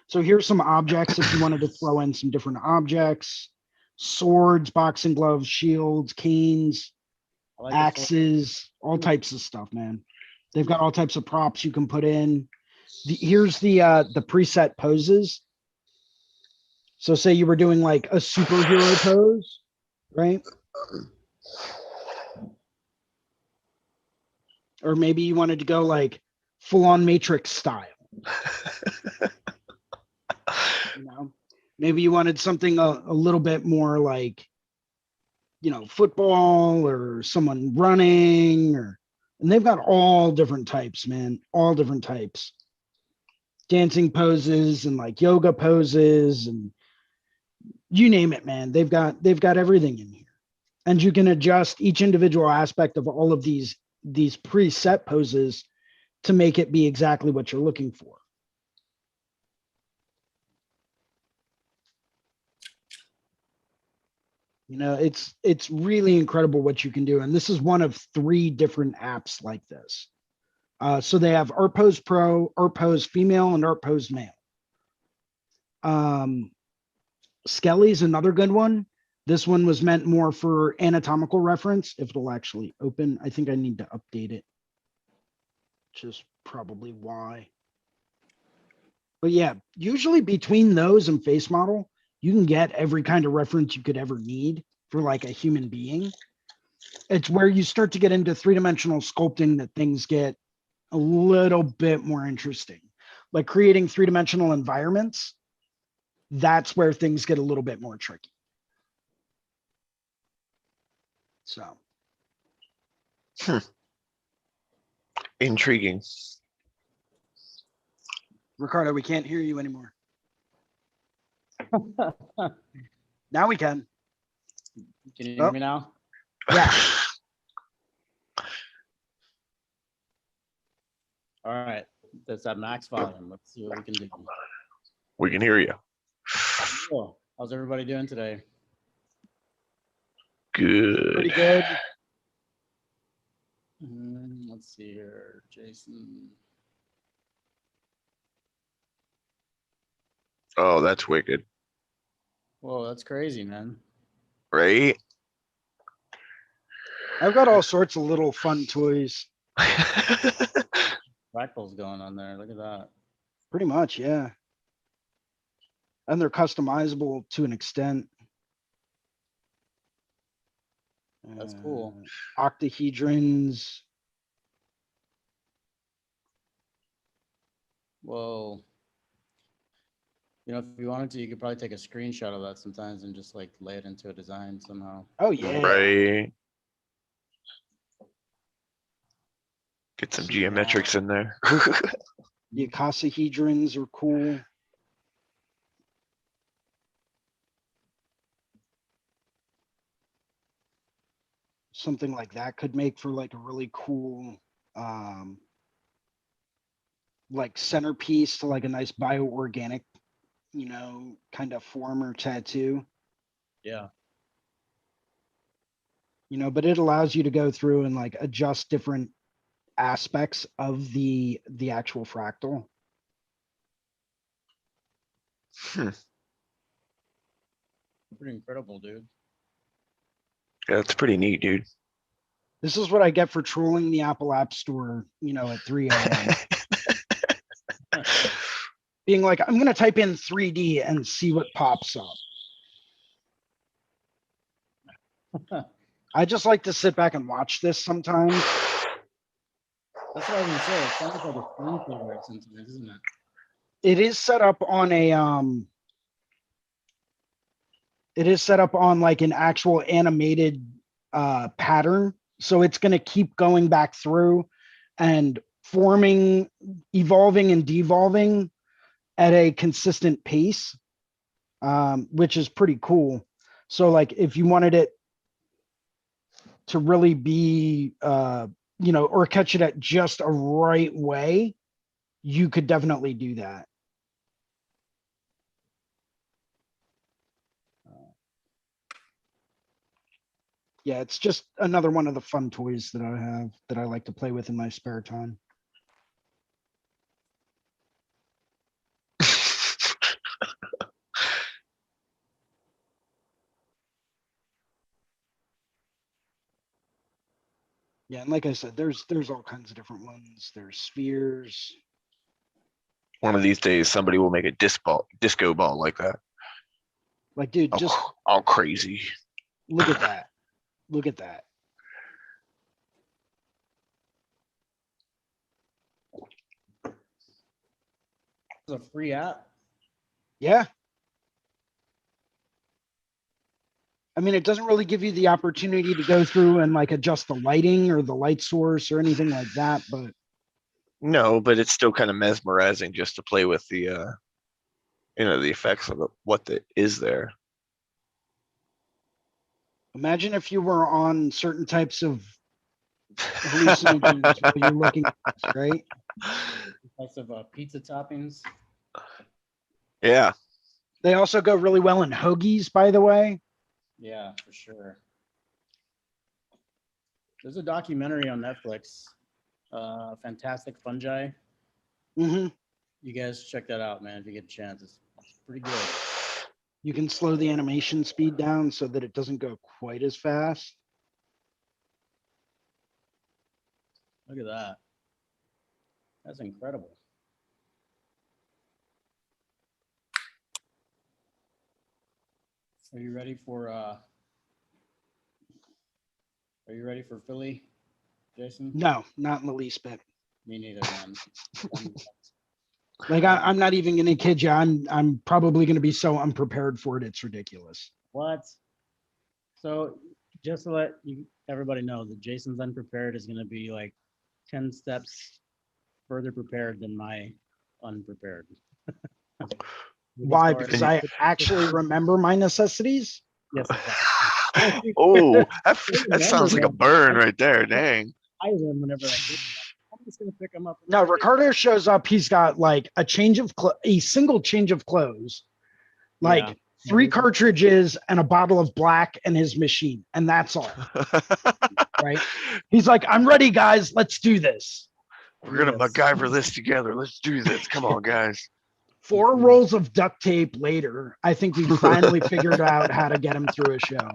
So here's some objects if you wanted to throw in some different objects: swords, boxing gloves, shields, canes, axes, all types of stuff, man. They've got all types of props you can put in. Here's the preset poses. So say you were doing like a superhero pose, right? Or maybe you wanted to go like full on Matrix style. Maybe you wanted something a little bit more like, football or someone running, and they've got all different types, man, all different types. Dancing poses and like yoga poses and you name it, man. They've got everything in here. And you can adjust each individual aspect of all of these preset poses to make it be exactly what you're looking for. It's really incredible what you can do. And this is one of 3 different apps like this. So they have Art Pose Pro, Art Pose Female, and Art Pose Male. Skelly's another good one. This one was meant more for anatomical reference. If it'll actually open, I think I need to update it. which is probably why. But yeah, usually between those and face model, you can get every kind of reference you could ever need for like a human being. It's where you start to get into three-dimensional sculpting that things get a little bit more interesting. Like creating three-dimensional environments, that's where things get a little bit more tricky. So, Intriguing. Ricardo, we can't hear you anymore. Now we can. Can you hear me now? Yeah. All right. That's at max volume. Let's see what we can do. We can hear you. Cool. How's everybody doing today? Pretty Good. good. Let's see here, Jason. Oh, that's wicked, Whoa, that's crazy, man. right? I've got all sorts of little fun toys. Fractals going on there. Look at that. Pretty much, yeah. And they're customizable to an extent. That's cool. Octahedrons. Whoa. You know, if you wanted to, you could probably take a screenshot of that sometimes and just like lay it into a design somehow. Oh yeah. Right. Get some geometrics in there. The icosahedrons are cool. Something like that could make for like a really cool like centerpiece to like a nice bioorganic, you know, kind of form or tattoo. Yeah. You know, but it allows you to go through and like adjust different aspects of the actual fractal. Pretty incredible, dude. Yeah, that's pretty neat, dude. This is what I get for trolling the Apple App Store, you know, at 3 a.m. Being like, I'm going to type in 3D and see what pops up. I just like to sit back and watch this sometimes. That's what I was gonna say. It sounds like a screensaver sometimes, isn't it? It is set up on a it is set up on like an actual animated pattern. So it's going to keep going back through and forming, evolving and devolving at a consistent pace, which is pretty cool. So like if you wanted it to really be, you know, or catch it at just a right way, you could definitely do that. Yeah, it's just another one of the fun toys that I have that I like to play with in my spare time. Yeah, and like I said, there's all kinds of different ones. There's spheres. One of these days, somebody will make a disco ball like that. Like, dude, just All crazy. look at that. Look at that. It's a free app. Yeah. I mean, it doesn't really give you the opportunity to go through and like adjust the lighting or the light source or anything like that, but No, but it's still kind of mesmerizing just to play with the, you know, the effects of what is there. imagine if you were on certain types of hallucinogens while you're looking at this, right? Types of pizza toppings. Yeah. They also go really well in hoagies, by the way. Yeah, for sure. There's a documentary on Netflix, Fantastic Fungi. Mm-hmm. You guys check that out, man, if you get a chance. It's pretty good. You can slow the animation speed down so that it doesn't go quite as fast. Look at that. That's incredible. Are you ready for Philly, Jason? No, not in the least bit. Me neither, man. Like I'm not even gonna kid you. I'm probably gonna be so unprepared for it. It's ridiculous. What? So just to let everybody know that Jason's unprepared is going to be like 10 steps further prepared than my unprepared. Why? Because I actually remember my necessities. Yes. Oh, that sounds like a burn right there. Dang. I win whenever I get them. I'm just going to pick them up. No, Ricardo shows up. He's got like a single change of clothes, like Yeah. 3 cartridges and a bottle of black and his machine, and that's all. Right? He's like, I'm ready, guys. Let's do this. We're gonna MacGyver this together. Let's do this. Come on, guys. 4 rolls of duct tape later, I think we finally figured out how to get him through a show.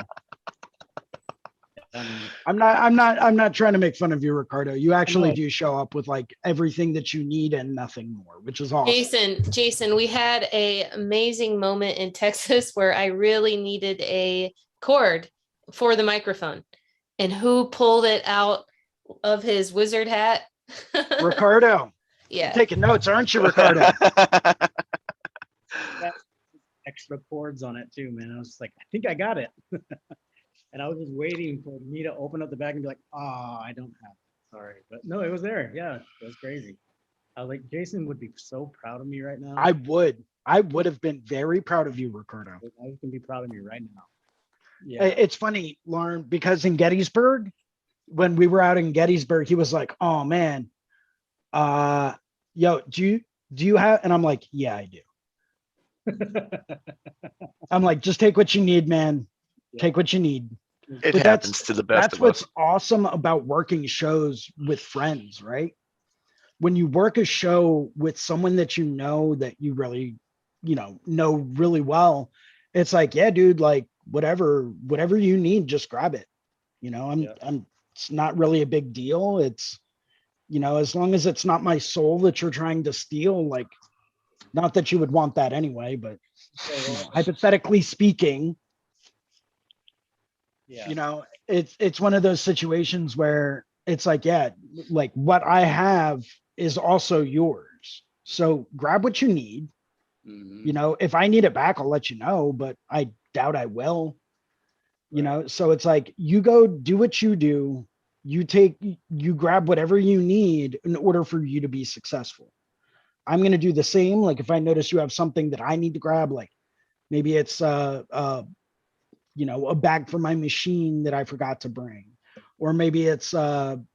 I'm not trying to make fun of you, Ricardo. You actually do show up with like everything that you need and nothing more, which is awesome. Jason, we had a amazing moment in Texas where I really needed a cord for the microphone. And who pulled it out of his wizard hat? Ricardo. Yeah. You're taking notes, aren't you, Ricardo? Extra cords on it too, man. I was just like, I think I got it. And I was just waiting for me to open up the bag and be like, I don't have it. Sorry. But no, it was there. Yeah, it was crazy. I was like, Jason would be so proud of me right now. I would have been very proud of you, Ricardo. I can be proud of me right now. Yeah. It's funny, Lauren, because in Gettysburg, when we were out in Gettysburg, he was like, oh man, yo, do you have, and I'm like, yeah, I do. I'm like, just take what you need, man. Take what you need. It happens to the best That's of what's us. awesome about working shows with friends, right? When you work a show with someone that you know that you really, know really well, it's like, yeah, dude, like whatever you need, just grab it. It's not really a big deal. It's, as long as it's not my soul that you're trying to steal, like, not that you would want that anyway, but hypothetically speaking, it's one of those situations where it's like, yeah, like what I have is also yours. So grab what you need. Mm-hmm. If I need it back, I'll let you know, but I doubt I will. So it's like, you go do what you do. You grab whatever you need in order for you to be successful. I'm going to do the same. Like if I notice you have something that I need to grab, like maybe it's a bag for my machine that I forgot to bring, or maybe it's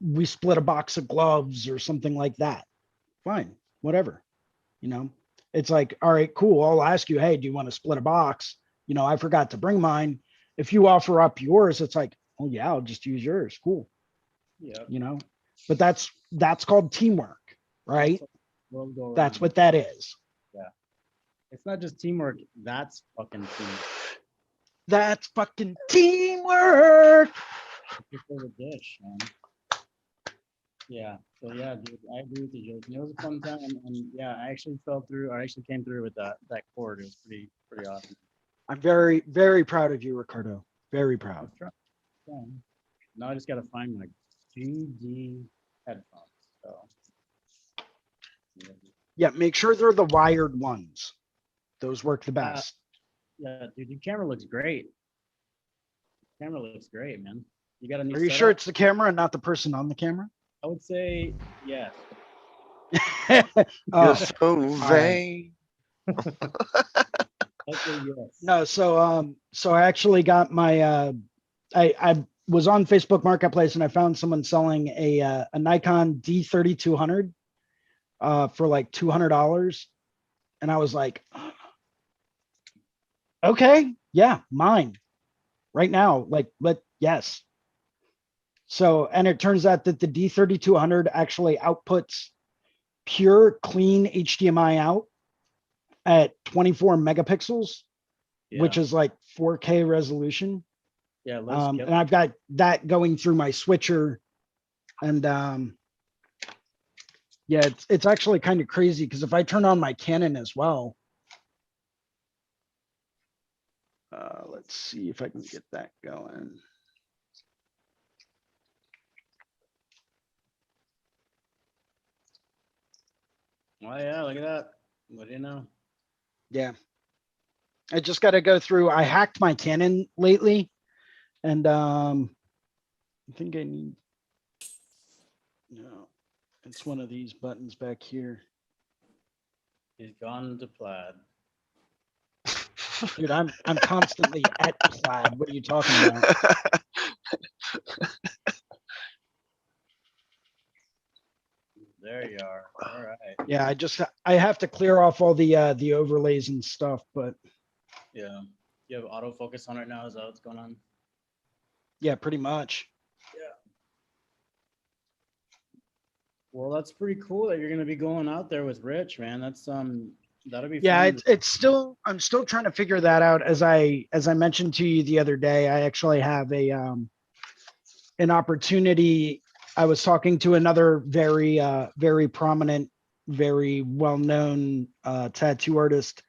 we split a box of gloves or something like that. Fine, whatever. It's like, all right, cool. I'll ask you, hey, do you want to split a box? I forgot to bring mine. If you offer up yours, it's like, oh yeah, I'll just use yours. Cool. Yeah. But that's called teamwork, right? That's what that is. Yeah. It's not just teamwork. That's fucking teamwork. That's fucking teamwork. For the dish, man. Yeah. So yeah, dude, I agree with you, Jason. It was a fun time, and yeah, I actually came through with that cord. It was pretty awesome. I'm very, very proud of you, Ricardo. Very proud. Now I just gotta find my GD headphones. So yeah, make sure they're the wired ones. Those work the best. Yeah, dude, your camera looks great. Camera looks great, man. You got a new Are you sure it's the camera and not the person on the camera? I would say yes. You're so vain. Okay, yes. No, so I actually got my I was on Facebook Marketplace and I found someone selling a Nikon D3200 for like $200, and I was like, okay, yeah, mine right now, like, yes. So, and it turns out that the D3200 actually outputs pure clean HDMI out at 24 megapixels, which is like 4K resolution. Yeah. And I've got that going through my switcher, and Yeah, it's actually kind of crazy because if I turn on my Canon as well, let's see if I can get that going. Oh yeah, look at that. What do you know? Yeah. I just got to go through. I hacked my Canon lately, and I think I need. No, it's one of these buttons back here. He's gone to plaid. Dude, I'm constantly at plaid. What are you talking about? There you are. All right. Yeah, I have to clear off all the overlays and stuff, but Yeah. You have autofocus on it now. Is that what's going on? yeah, pretty much. Yeah. Well, that's pretty cool that you're gonna be going out there with Rich, man. That's that'll be Yeah, fun. it's still, I'm still trying to figure that out. As I mentioned to you the other day, I actually have an opportunity. I was talking to another very prominent, very well-known tattoo artist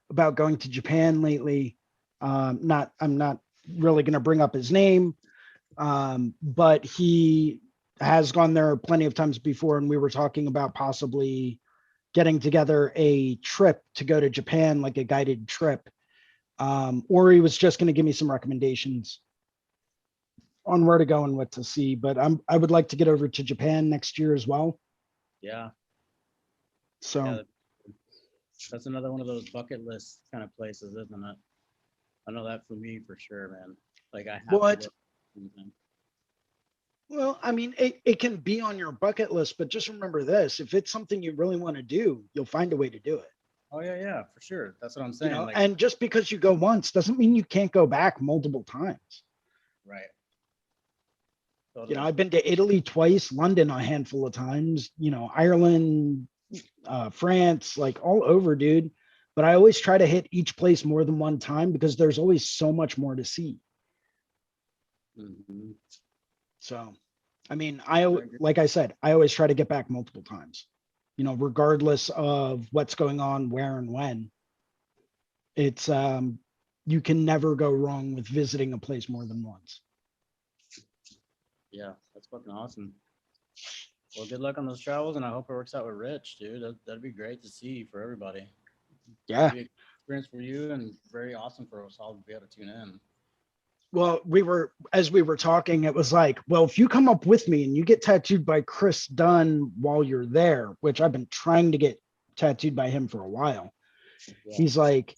about going to Japan lately. I'm not really going to bring up his name, but he has gone there plenty of times before, and we were talking about possibly getting together a trip to go to Japan, like a guided trip. Or he was just going to give me some recommendations on where to go and what to see. But I would like to get over to Japan next year as well. Yeah. So Yeah, that's another one of those bucket list kind of places, isn't it? I know that for me for sure, man. Like I have to what? go sometime. Well, I mean, it can be on your bucket list, but just remember this: if it's something you really want to do, you'll find a way to do it. Oh yeah, yeah, for sure. That's what I'm You saying. know, Like, and just because you go once doesn't mean you can't go back multiple times. right. You know, Totally. I've been to Italy twice, London a handful of times, you know, Ireland, France, like all over, dude. But I always try to hit each place more than one time because there's always so much more to see. Mhm. So, I mean, Very good. like I said, I always try to get back multiple times, you know, regardless of what's going on, where and when. It's, you can never go wrong with visiting a place more than once. Yeah, that's fucking awesome. Well, good luck on those travels, and I hope it works out with Rich, dude. That'd be great to see for everybody. Yeah. It'd be an experience for you, and very awesome for us all to be able to tune in. Well, as we were talking, it was like, well, if you come up with me and you get tattooed by Chris Dunn while you're there, which I've been trying to get tattooed by him for a while. Yeah. He's like,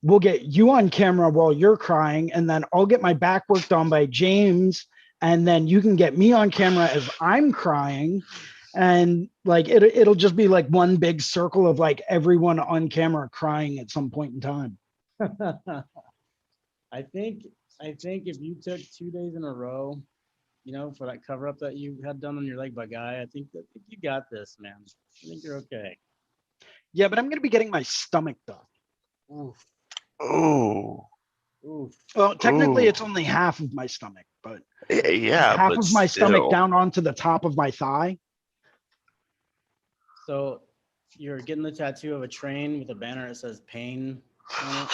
we'll get you on camera while you're crying, and then I'll get my back worked on by James, and then you can get me on camera as I'm crying. And like it'll just be like one big circle of like everyone on camera crying at some point in time. I think if you took 2 days in a row, you know, for that cover up that you had done on your leg by Guy, I think you got this, man. I think you're okay. Yeah, but I'm gonna be getting my stomach done. Oof. Oh, Oof. Well, technically, Ooh. it's only half of my stomach, but yeah, half but of my stomach still. down onto the top of my thigh. So you're getting the tattoo of a train with a banner that says pain on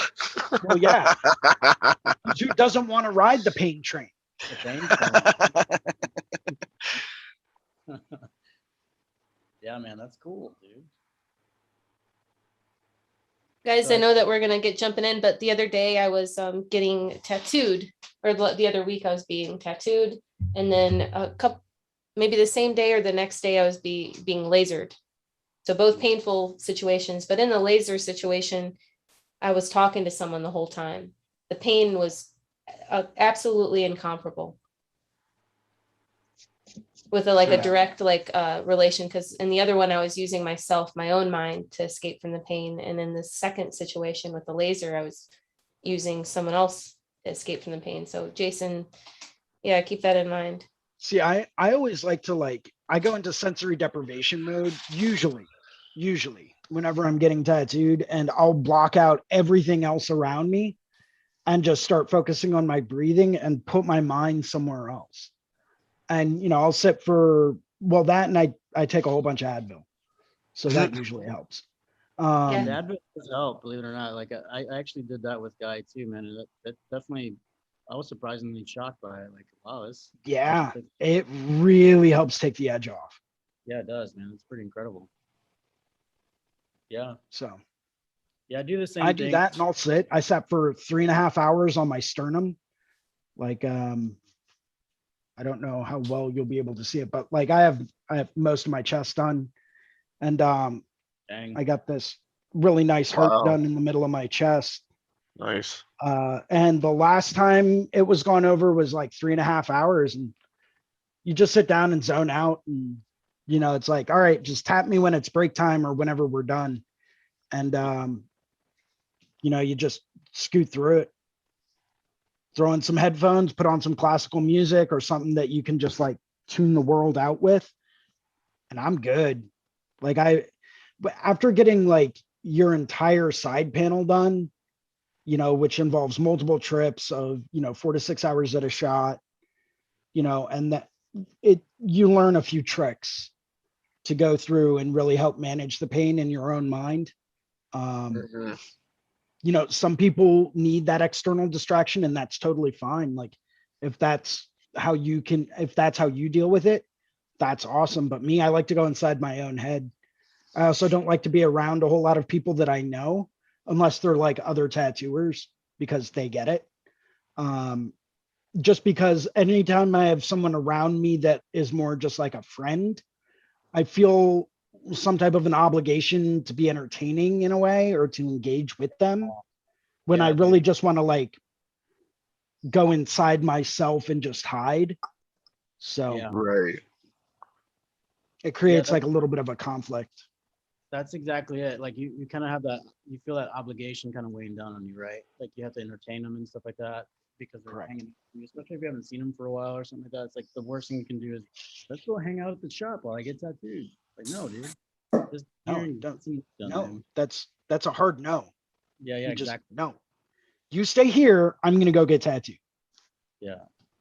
it. Well, yeah. Who doesn't want to ride the pain train? The pain train. Yeah, man, that's cool, dude. Guys, I know that we're gonna get jumping in, but the other day I was getting tattooed, or the other week I was being tattooed, and then a couple, maybe the same day or the next day I was being lasered. So both painful situations, but in the laser situation, I was talking to someone the whole time. The pain was absolutely incomparable. With a direct relation, because in the other one I was using my own mind to escape from the pain, and in the second situation with the laser I was using someone else to escape from the pain. So Jason, yeah, keep that in mind. See, I always like to I go into sensory deprivation mode usually whenever I'm getting tattooed, and I'll block out everything else around me and just start focusing on my breathing and put my mind somewhere else. And, you know, I'll sit for, well, that, and I take a whole bunch of Advil. So that usually helps. The Yeah. advent does help, believe it or not. Like I actually did that with Guy too, man. And that definitely, I was surprisingly shocked by it. Like, wow, this. Yeah, it really helps take the edge off. Yeah, it does, man. It's pretty incredible. Yeah, So yeah, I do the same I thing. do that and I'll sit. I sat for 3.5 hours on my sternum. Like, I don't know how well you'll be able to see it, but like I have most of my chest done. And Dang. I got this really nice heart Wow. done in the middle of my chest. Nice. And the last time it was gone over was like 3.5 hours, and you just sit down and zone out. And, you know, it's like, all right, just tap me when it's break time or whenever we're done. And, you know, you just scoot through it, throw in some headphones, put on some classical music or something that you can just like tune the world out with. And I'm good. Like but after getting like your entire side panel done, you know, which involves multiple trips of, you know, 4 to 6 hours at a shot, you know, and that you learn a few tricks to go through and really help manage the pain in your own mind. Mhm. You know, some people need that external distraction, and that's totally fine. Like if that's how you deal with it, that's awesome. But me, I like to go inside my own head. I also don't like to be around a whole lot of people that I know unless they're like other tattooers because they get it. Just because anytime I have someone around me that is more just like a friend, I feel some type of an obligation to be entertaining in a way or to engage with them when I Yeah, really dude. just want to like go inside myself and just hide. So Yeah. Right. it creates that- like a little bit of a conflict. That's exactly it. Like you kind of have that, you feel that obligation kind of weighing down on you, right? Like you have to entertain them and stuff like that because they're Correct. hanging out with you, especially if you haven't seen them for a while or something like that. It's like the worst thing you can do is let's go hang out at the shop while I get tattooed. Like, no, dude. Just No, here and don't. see what's done, No, man. that's a hard no. Yeah, You just exactly. no. You stay here. I'm gonna go get tattooed. Yeah.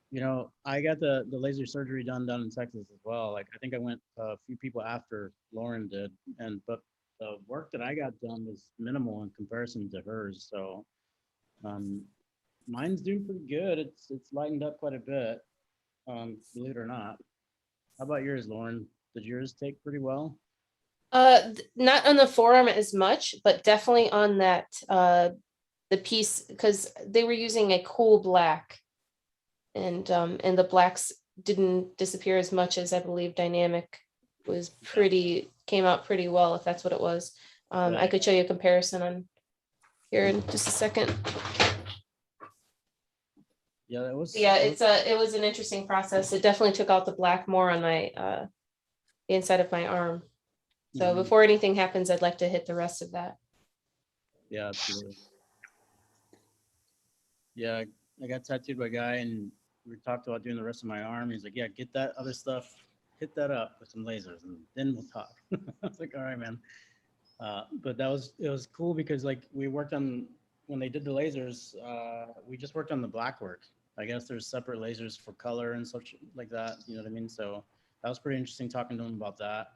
You know, I got the laser surgery done down in Texas as well. Like I think I went a few people after Lauren did, but the work that I got done was minimal in comparison to hers. So mine's doing pretty good. It's lightened up quite a bit. Believe it or not. How about yours, Lauren? Did yours take pretty well? Not on the forearm as much, but definitely on that the piece, because they were using a cool black, and the blacks didn't disappear as much as I believe dynamic was came out pretty well, if that's what it was. I Right. could show you a comparison on here in just a second. Yeah, it was. It was an interesting process. It definitely took out the black more on my the inside of my arm. So Mhm. before anything happens, I'd like to hit the rest of that. Yeah, absolutely. Yeah, I got tattooed by a guy, and we talked about doing the rest of my arm. He's like, "Yeah, get that other stuff, hit that up with some lasers, and then we'll talk." I was like, "All right, man." But it was cool because like we worked on when they did the lasers, we just worked on the black work. I guess there's separate lasers for color and such like that. You know what I mean? So that was pretty interesting talking to him about that.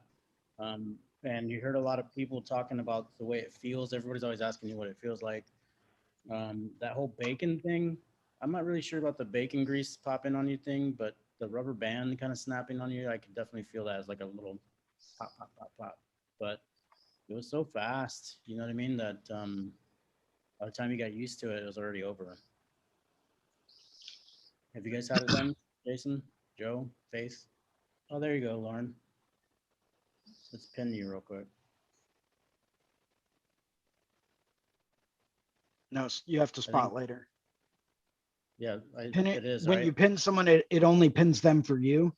And you heard a lot of people talking about the way it feels. Everybody's always asking you what it feels like. That whole bacon thing, I'm not really sure about the bacon grease popping on you thing, but the rubber band kind of snapping on you, I could definitely feel that as like a little pop, pop, pop, pop. But it was so fast, you know what I mean? That by the time you got used to it, it was already over. Have you guys had it done, Jason, Joe, Faith? Oh, there you go, Lauren. Let's pin you real quick. No, you have to I think, spot later. yeah, Pin it it is, when right? you pin someone. It only pins them for you.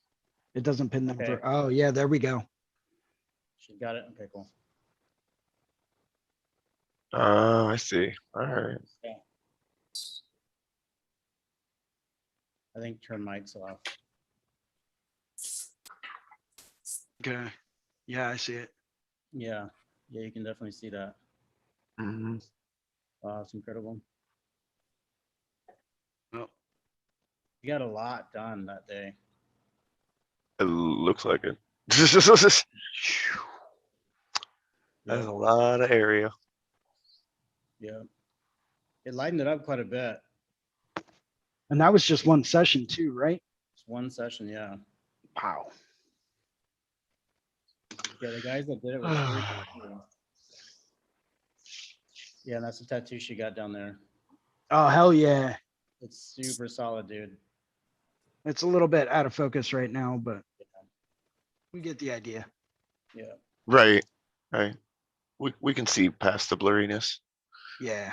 It doesn't pin them Okay. for. Oh yeah, there we go. She got it. Okay, cool. Oh, I see. All right. Yeah. I think turn mics off. Okay. Yeah, I see it. Yeah. Yeah, you can definitely see that. Mhm. Wow, it's incredible. Oh, You got a lot done that day. It looks like it. That's Yeah. a lot of area. Yeah. It lightened it up quite a bit. And that was just one session too, right? It's one session, yeah. Wow. Yeah, the guys that did it was very cool. Yeah, and that's the tattoo she got down there. Oh, hell yeah. It's super solid, dude. It's a little bit out of focus right now, but we get the idea. Yeah. Right. Right. We can see past the blurriness. Yeah.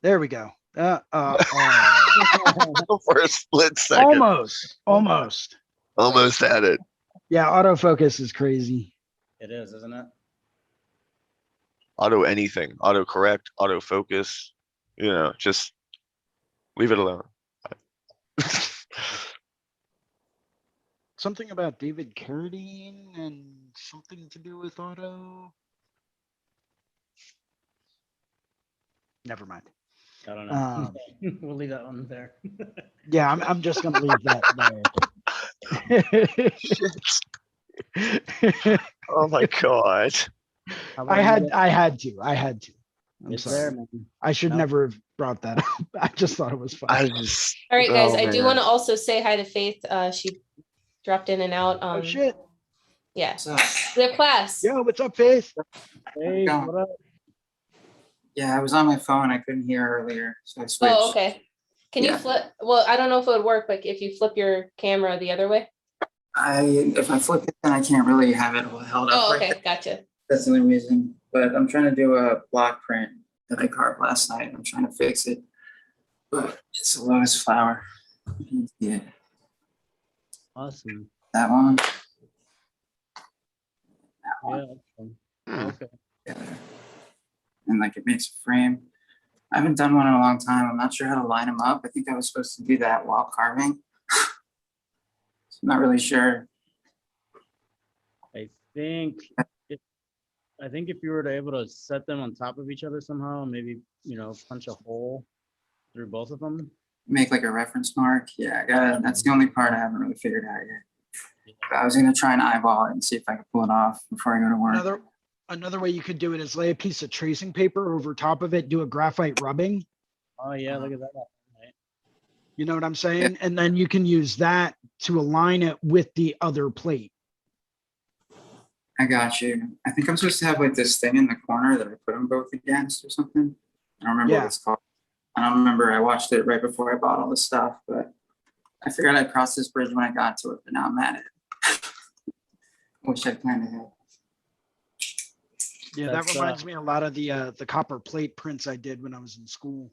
There we go. For a split second. Almost. Almost had it. Yeah, autofocus is crazy. It is, isn't it? Auto anything, auto correct, auto focus, just leave it alone. Something about David Carradine and something to do with auto. Never mind. I don't know. We'll leave that one there. Yeah, I'm just gonna leave that there. Oh my God. How about I you had guys? I had to. I'm It's sorry. there, man. I should No. never have brought that up. I just thought it was fun. I just. All right, guys, oh, I do man. want to also say hi to Faith. She dropped in and out. Oh shit. Yeah, So, we have class. Yo, what's up, Faith? Hey, Go. what up? yeah, I was on my phone. I couldn't hear earlier, so I switched. Oh, okay. Can you Yeah. flip? Well, I don't know if it would work, but if you flip your camera the other way. If I flip it, then I can't really have it held up. Oh, like okay, that. gotcha. That's the only reason. But I'm trying to do a block print that I carved last night. I'm trying to fix it, but it's a lotus flower. Yeah, Awesome. that one. Yeah. Awesome. Okay. Yeah. And like it makes a frame. I haven't done one in a long time. I'm not sure how to line them up. I think I was supposed to do that while carving. So I'm not really sure. I think if you were to able to set them on top of each other somehow, maybe punch a hole through both of them. Make like a reference mark. Yeah, I got. That's the only part I haven't really figured out yet. But I was gonna try and eyeball it and see if I could pull it off before I go to work. Another way you could do it is lay a piece of tracing paper over top of it, do a graphite rubbing. Oh yeah, look at that. Right. You know what I'm saying? And then you can use that to align it with the other plate. I got you. I think I'm supposed to have like this thing in the corner that I put them both against or something. I don't remember Yeah. what it's called. I don't remember. I watched it right before I bought all this stuff, but I figured I'd cross this bridge when I got to it, but now I'm at it. Wish I planned ahead. Yeah, That's, that reminds me a lot of the copper plate prints I did when I was in school.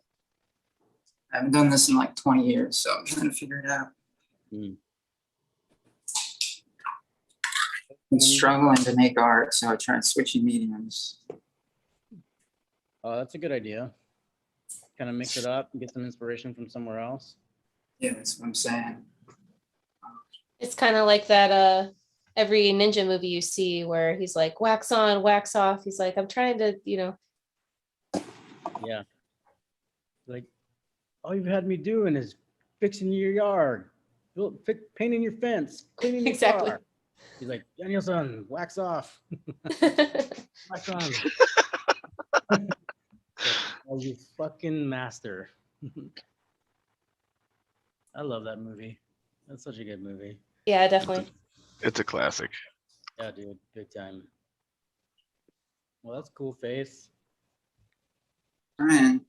I haven't done this in like 20 years, so I'm trying to figure it out. Hmm. I'm struggling to make art, so I tried switching mediums. Oh, that's a good idea. Kind of mix it up and get some inspiration from somewhere else. Yeah, that's what I'm saying. It's kind of like that every ninja movie you see where he's like wax on, wax off. He's like, I'm trying to, Yeah. Like, all you've had me doing is fixing your yard, painting your fence, cleaning your Exactly. car. He's like, Danielson, wax off, wax on. Oh, you fucking master. I love that movie. That's such a good movie. Yeah, definitely. It's a classic. Yeah, dude, big time. Well, that's cool, Faith. Ryan,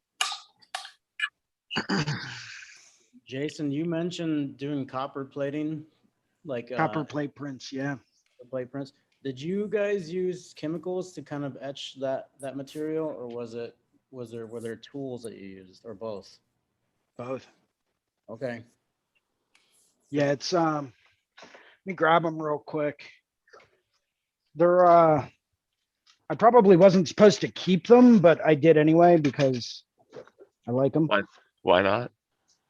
Jason, you mentioned doing copper plating, like Copper plate prints, yeah. plate prints. Did you guys use chemicals to kind of etch that material, or were there tools that you used, or both? Both. Okay. Yeah, it's let me grab them real quick. They're I probably wasn't supposed to keep them, but I did anyway because I like them. Why not?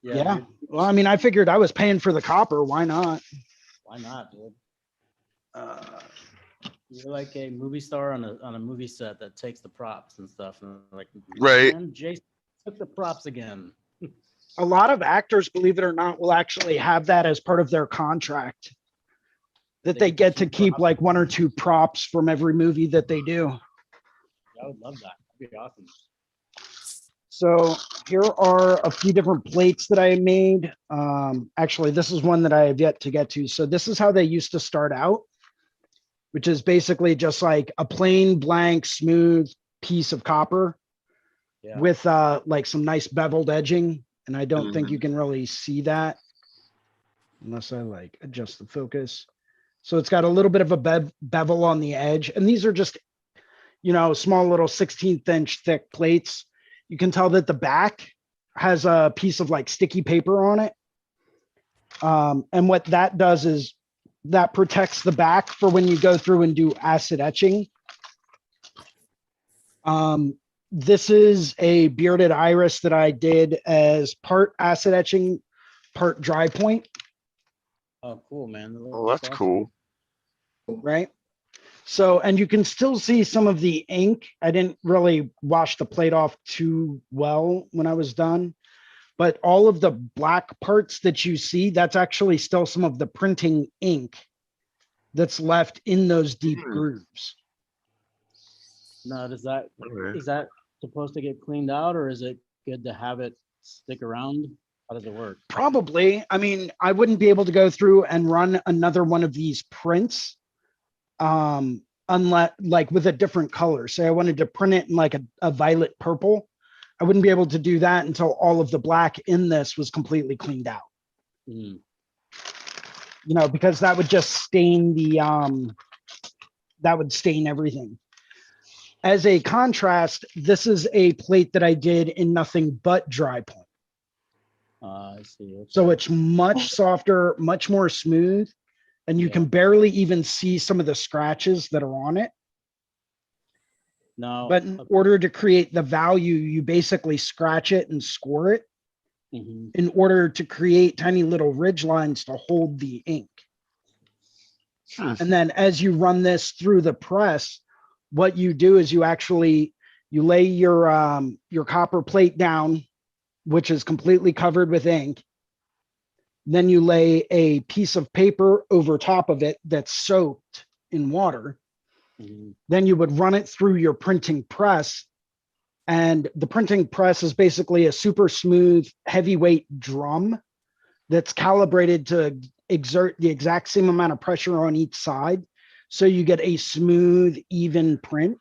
Yeah. Dude, Well, I mean, I figured I was paying for the copper. Why not? why not, dude? You're like a movie star on a movie set that takes the props and stuff, and like, Right. man, Jason took the props again. A lot of actors, believe it or not, will actually have that as part of their contract. That they get to keep like one or two props from every movie that they do. I would love that. That'd be awesome. So here are a few different plates that I made. Actually, this is one that I have yet to get to. So this is how they used to start out, which is basically just like a plain blank, smooth piece of copper Yeah. with like some nice beveled edging. And I don't think you can really see that unless I like adjust the focus. So it's got a little bit of a bevel on the edge. And these are just, you know, small little 16th inch thick plates. You can tell that the back has a piece of like sticky paper on it. And what that does is that protects the back for when you go through and do acid etching. This is a bearded iris that I did as part acid etching, part dry point, Oh, cool, man. Oh, that's cool. right? So, and you can still see some of the ink. I didn't really wash the plate off too well when I was done, but all of the black parts that you see, that's actually still some of the printing ink that's left in those deep grooves. Now, does that, Alright. is that supposed to get cleaned out, or is it good to have it stick around? How does it work? Probably. I mean, I wouldn't be able to go through and run another one of these prints unless like with a different color. Say I wanted to print it in like a violet purple. I wouldn't be able to do that until all of the black in this was completely cleaned out. Mm. You know, because that would just stain the that would stain everything. As a contrast, this is a plate that I did in nothing but dry point. I see. Okay. So it's much softer, much more smooth, and you Yeah. can barely even see some of the scratches that are on it. Now, But in order to create the value, you basically scratch it and score it mhm. in order to create tiny little ridge lines to hold the ink. And then as you run this through the press, what you do is you lay your copper plate down, which is completely covered with ink. Then you lay a piece of paper over top of it that's soaked in water. Mhm. Then you would run it through your printing press. And the printing press is basically a super smooth, heavyweight drum that's calibrated to exert the exact same amount of pressure on each side. So you get a smooth, even print.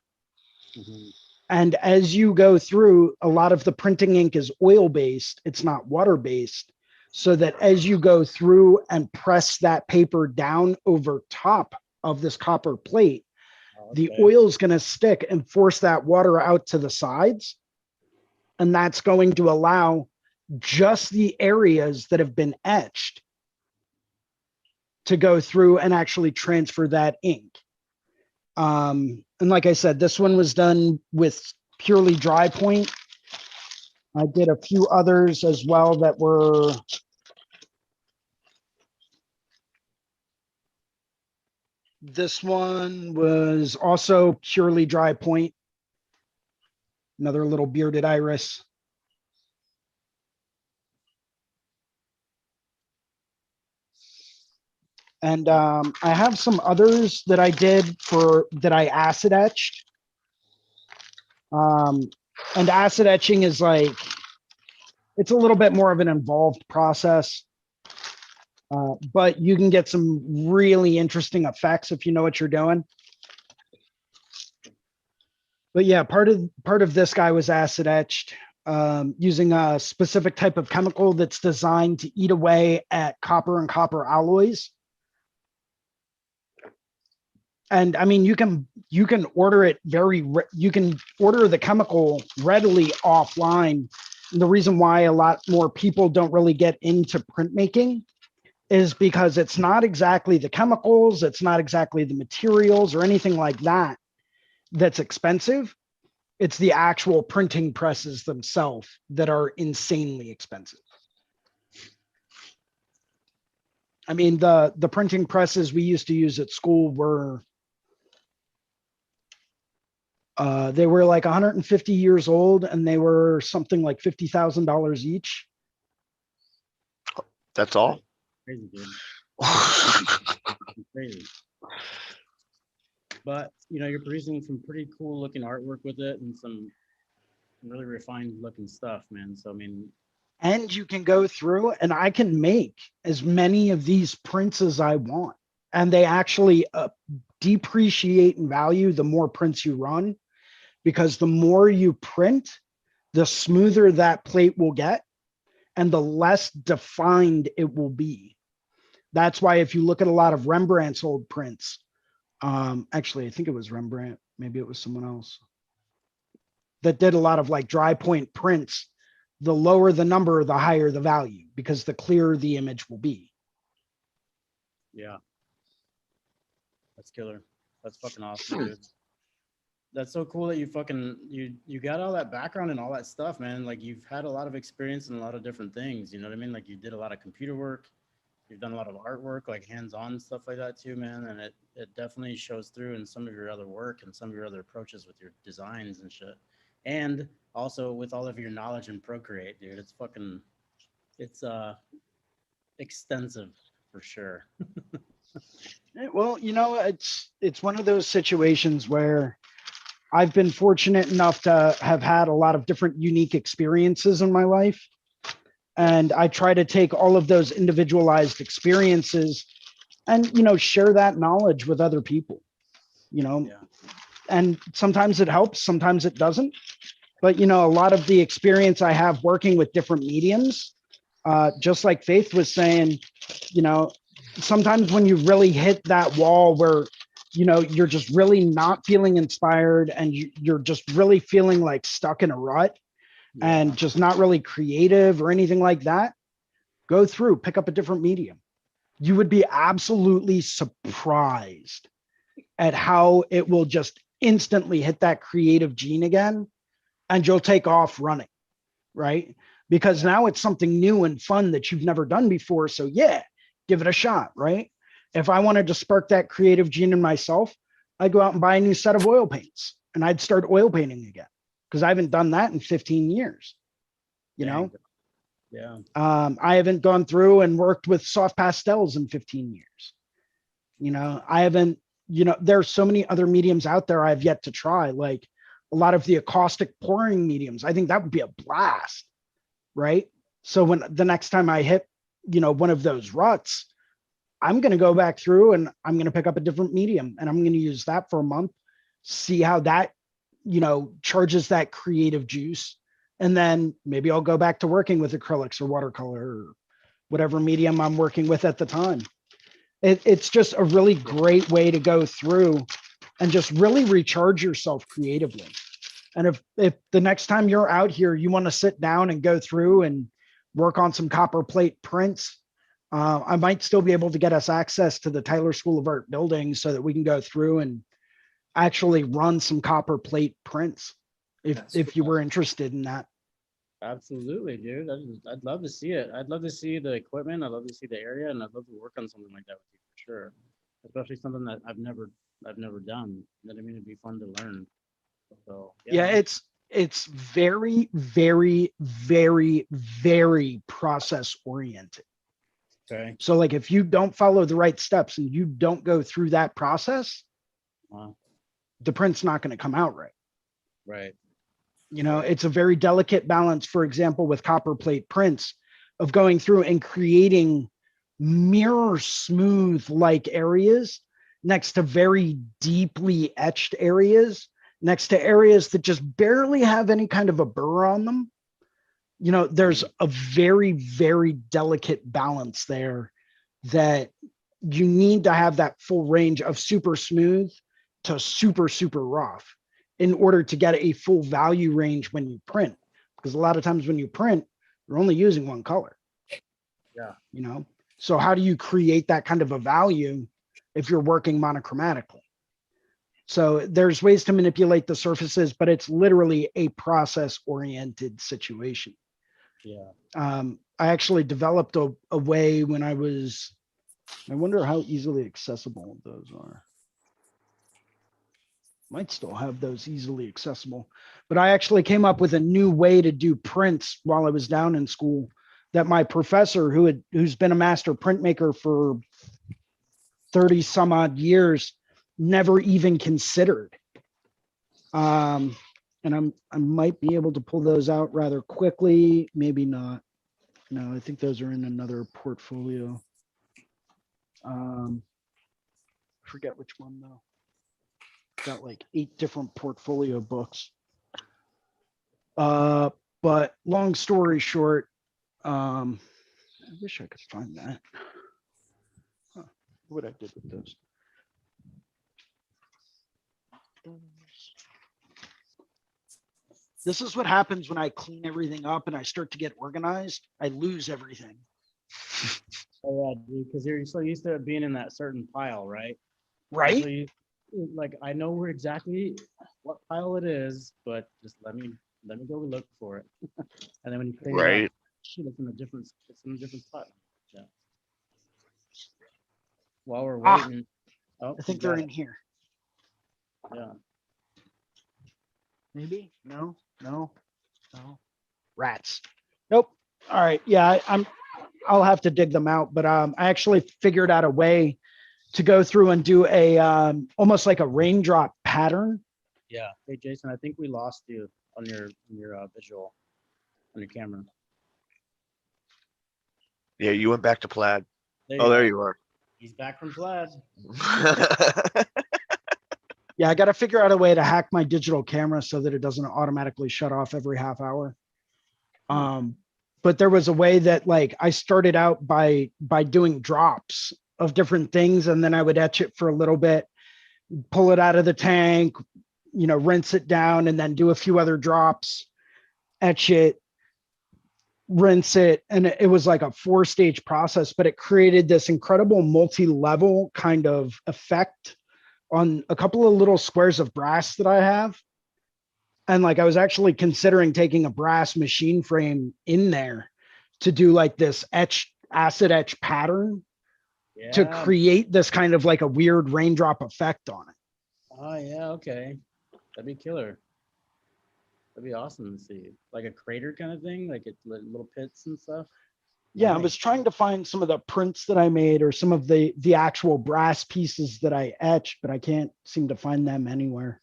Mhm. And as you go through, a lot of the printing ink is oil-based. It's not water-based. So that as you go through and press that paper down over top of this copper plate, the Okay. oil is going to stick and force that water out to the sides. And that's going to allow just the areas that have been etched to go through and actually transfer that ink. And like I said, this one was done with purely dry point. I did a few others as well that were this one was also purely dry point. Another little bearded iris. And I have some others that I did that I acid etched. And acid etching is like, it's a little bit more of an involved process. But you can get some really interesting effects if you know what you're doing. But yeah, part of this guy was acid etched using a specific type of chemical that's designed to eat away at copper and copper alloys. And I mean, you can order it you can order the chemical readily offline. And the reason why a lot more people don't really get into printmaking is because it's not exactly the chemicals, it's not exactly the materials or anything like that that's expensive. It's the actual printing presses themselves that are insanely expensive. I mean, the printing presses we used to use at school were they were like 150 years old, and they were something like $50,000 each. That's all. Crazy, dude. Crazy. But you know, you're producing some pretty cool looking artwork with it and some really refined looking stuff, man. So I mean, And you can go through and I can make as many of these prints as I want. And they actually depreciate in value the more prints you run, because the more you print, the smoother that plate will get and the less defined it will be. That's why if you look at a lot of Rembrandt's old prints, actually, I think it was Rembrandt, maybe it was someone else that did a lot of like dry point prints. The lower the number, the higher the value, because the clearer the image will be. yeah, that's killer. That's fucking awesome, dude. That's so cool that you got all that background and all that stuff, man. Like you've had a lot of experience in a lot of different things. You know what I mean? Like you did a lot of computer work. You've done a lot of artwork, like hands-on stuff like that too, man. And it definitely shows through in some of your other work and some of your other approaches with your designs and shit. And also with all of your knowledge in Procreate, dude. It's extensive for sure. Well, you know, it's one of those situations where I've been fortunate enough to have had a lot of different unique experiences in my life. And I try to take all of those individualized experiences and, you know, share that knowledge with other people, you know, Yeah. and sometimes it helps, sometimes it doesn't. But, you know, a lot of the experience I have working with different mediums, just like Faith was saying, you know, sometimes when you really hit that wall where, you know, you're just really not feeling inspired and you're just really feeling like stuck in a rut and just not really creative or anything like that, go through, pick up a different medium. You would be absolutely surprised at how it will just instantly hit that creative gene again, and you'll take off running, right? Because now it's something new and fun that you've never done before. So yeah, give it a shot, right? If I wanted to spark that creative gene in myself, I'd go out and buy a new set of oil paints and I'd start oil painting again, because I haven't done that in 15 years, you know? Yeah. I haven't gone through and worked with soft pastels in 15 years. You know, I haven't, you know, there's so many other mediums out there I've yet to try, like a lot of the acoustic pouring mediums. I think that would be a blast, right? So when the next time I hit, you know, one of those ruts, I'm going to go back through and I'm going to pick up a different medium and I'm going to use that for a month, see how that, you know, charges that creative juice. And then maybe I'll go back to working with acrylics or watercolor or whatever medium I'm working with at the time. It's just a really great way to go through and just really recharge yourself creatively. And if the next time you're out here, you want to sit down and go through and work on some copper plate prints, I might still be able to get us access to the Tyler School of Art building so that we can go through and actually run some copper plate prints if you were interested in that. Absolutely, dude. I'd love to see it. I'd love to see the equipment. I'd love to see the area, and I'd love to work on something like that with you for sure. Especially something that I've never done. That I mean, it'd be fun to learn. So Yeah, it's very, very, very, very process oriented. okay. So like if you don't follow the right steps and you don't go through that process, Wow. the print's not going to come out right. Right. You know, it's a very delicate balance, for example, with copper plate prints, of going through and creating mirror smooth like areas next to very deeply etched areas, next to areas that just barely have any kind of a burr on them. You know, there's a very, very delicate balance there that you need to have that full range of super smooth to super, super rough in order to get a full value range when you print. Because a lot of times when you print, you're only using one color. Yeah. You know, so how do you create that kind of a value if you're working monochromatically? So there's ways to manipulate the surfaces, but it's literally a process oriented situation. Yeah. I actually developed a way when I wonder how easily accessible those are. Might still have those easily accessible, but I actually came up with a new way to do prints while I was down in school that my professor, who's been a master printmaker for 30 some odd years, never even considered. And I might be able to pull those out rather quickly, maybe not. No, I think those are in another portfolio. Forget which one though. Got like 8 different portfolio books. But long story short, I wish I could find that. Huh, what I did with those. This is what happens when I clean everything up and I start to get organized. I lose everything. Oh yeah, dude, because you're so used to it being in that certain pile, right? Right? So like I know where exactly what pile it is, but just let me go look for it. And then when you clean it Right. up, shit, it's in a different spot. Yeah. While we're Ah, waiting, oh, I think you they're got in it. here. Yeah. Maybe? No. Rats. Nope. All right. Yeah, I'll have to dig them out, but I actually figured out a way to go through and do a almost like a raindrop pattern. Yeah. Hey Jason, I think we lost you on your visual on your camera. Yeah, you went back to plaid. There Oh, there are. you are. He's back from Plaid. Yeah, I got to figure out a way to hack my digital camera so that it doesn't automatically shut off every half hour. But there was a way that like I started out by doing drops of different things, and then I would etch it for a little bit, pull it out of the tank, rinse it down, and then do a few other drops, etch it, rinse it. And it was like a 4-stage process, but it created this incredible multi-level kind of effect on a couple of little squares of brass that I have. And like, I was actually considering taking a brass machine frame in there to do like this acid etch pattern to Yeah. create this kind of like a weird raindrop effect on it. Oh yeah, okay. That'd be killer. That'd be awesome to see. Like a crater kind of thing, like it's little pits and stuff. Yeah, I Nice. was trying to find some of the prints that I made or some of the actual brass pieces that I etched, but I can't seem to find them anywhere.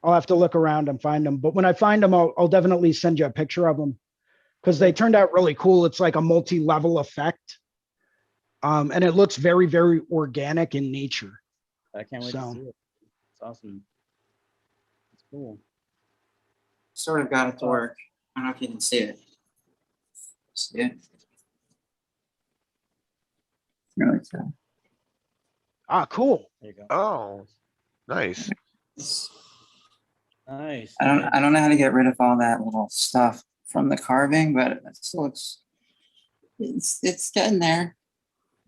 I'll have to look around and find them. But when I find them, I'll definitely send you a picture of them because they turned out really cool. It's like a multi-level effect. And it looks very, very organic in nature. I can't wait to see it. It's awesome. It's cool. Sort of got it to work. I don't know if you can see it. See it? Really cool. Ah, cool. There you go. Oh, nice. Nice. I don't know how to get rid of all that little stuff from the carving, but it still looks, it's getting there.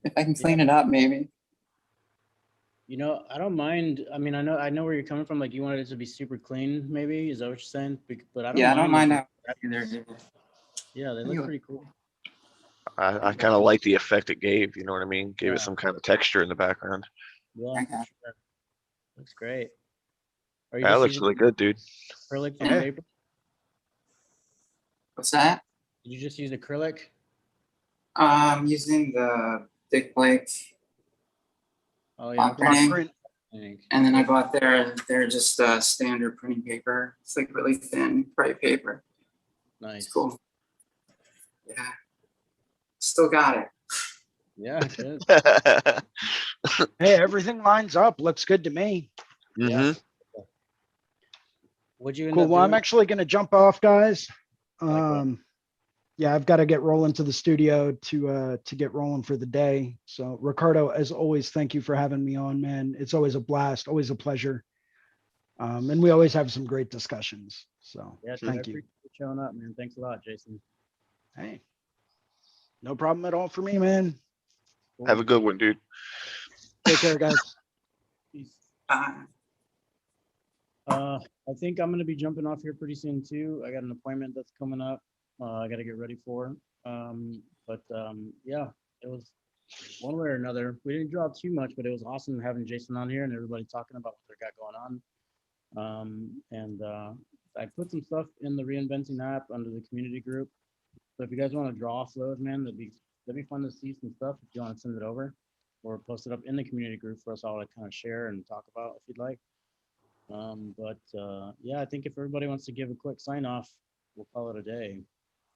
If I can clean it up, maybe. I don't mind. I mean, I know where you're coming from. Like you wanted it to be super clean, maybe. Is that what you're saying? But I don't. Yeah, I don't mind if how either. Yeah, they look Anyway. pretty cool. I kind of like the effect it gave. You know what I mean? Gave Yeah. it some kind of texture in the background. Yeah, Okay. for sure. Looks great. Are you That just looks using really good, dude. acrylic from Yeah. paper? What's that? Did you just use acrylic? I'm using the Dick Blake Oh yeah. font printing, Print. and then I bought they're just standard printing paper. It's like really thin, bright paper. Nice. It's cool. Yeah, still got it. Yeah, good. Hey, everything lines up. Looks good to me. hmm What'd you end Cool. up Well, I'm doing? actually going to jump off, guys. Likewise. Yeah, I've got to get rolling to the studio to get rolling for the day. So, Ricardo, as always, thank you for having me on, man. It's always a blast, always a pleasure. And we always have some great discussions. So, Yeah, dude, I thank you. appreciate you showing up, man. Thanks a lot, Jason. Hey, no problem at all for me, man. Cool. Have a good one, dude. Take care, guys. Peace. Uh, I think I'm gonna be jumping off here pretty soon too. I got an appointment that's coming up. I got to get ready for. Yeah, it was one way or another. We didn't draw too much, but it was awesome having Jason on here and everybody talking about what they got going on. I put some stuff in the Reinventing app under the community group. So if you guys want to draw off those, man, that'd be fun to see some stuff if you want to send it over. or post it up in the community group for us all to kind of share and talk about if you'd like. Yeah, I think if everybody wants to give a quick sign off, we'll call it a day.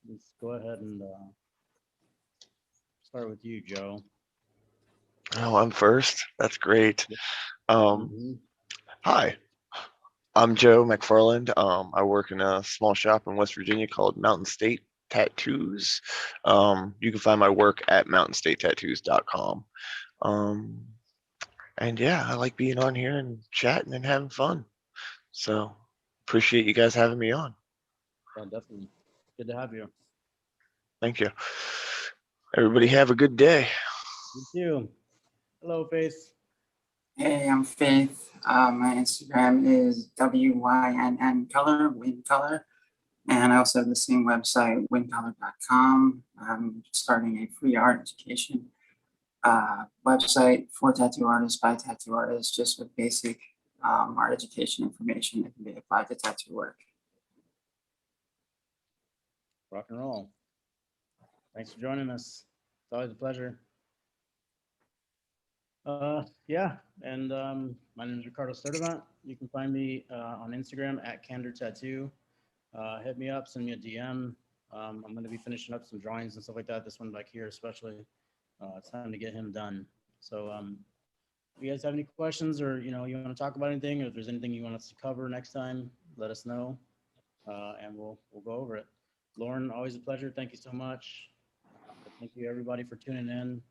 Let's go ahead and start with you, Joe. Oh, I'm first. That's great. Mhm. Hi, I'm Joe Mcfarland. I work in a small shop in West Virginia called Mountain State Tattoos. You can find my work at mountainstatetattoos.com. And yeah, I like being on here and chatting and having fun. So appreciate you guys having me on. Yeah, definitely. Good to have you. Thank you. Everybody have a good day. You too. Hello, Face. Hey, I'm Faith. My Instagram is WYNN color, win color. And I also have the same website, wincolor.com. I'm starting a free art education website for tattoo artists by tattoo artists, just with basic art education information that can be applied to tattoo work. Rock and roll. Thanks for joining us. It's always a pleasure. Yeah, and my name is Ricardo Sturdivant. You can find me on Instagram at Candor Tattoo. Hit me up, send me a DM. I'm going to be finishing up some drawings and stuff like that. This one back here, especially. It's time to get him done. So, if you guys have any questions, or you want to talk about anything, or if there's anything you want us to cover next time, let us know, and we'll go over it. Lauren, always a pleasure. Thank you so much. Thank you everybody for tuning in.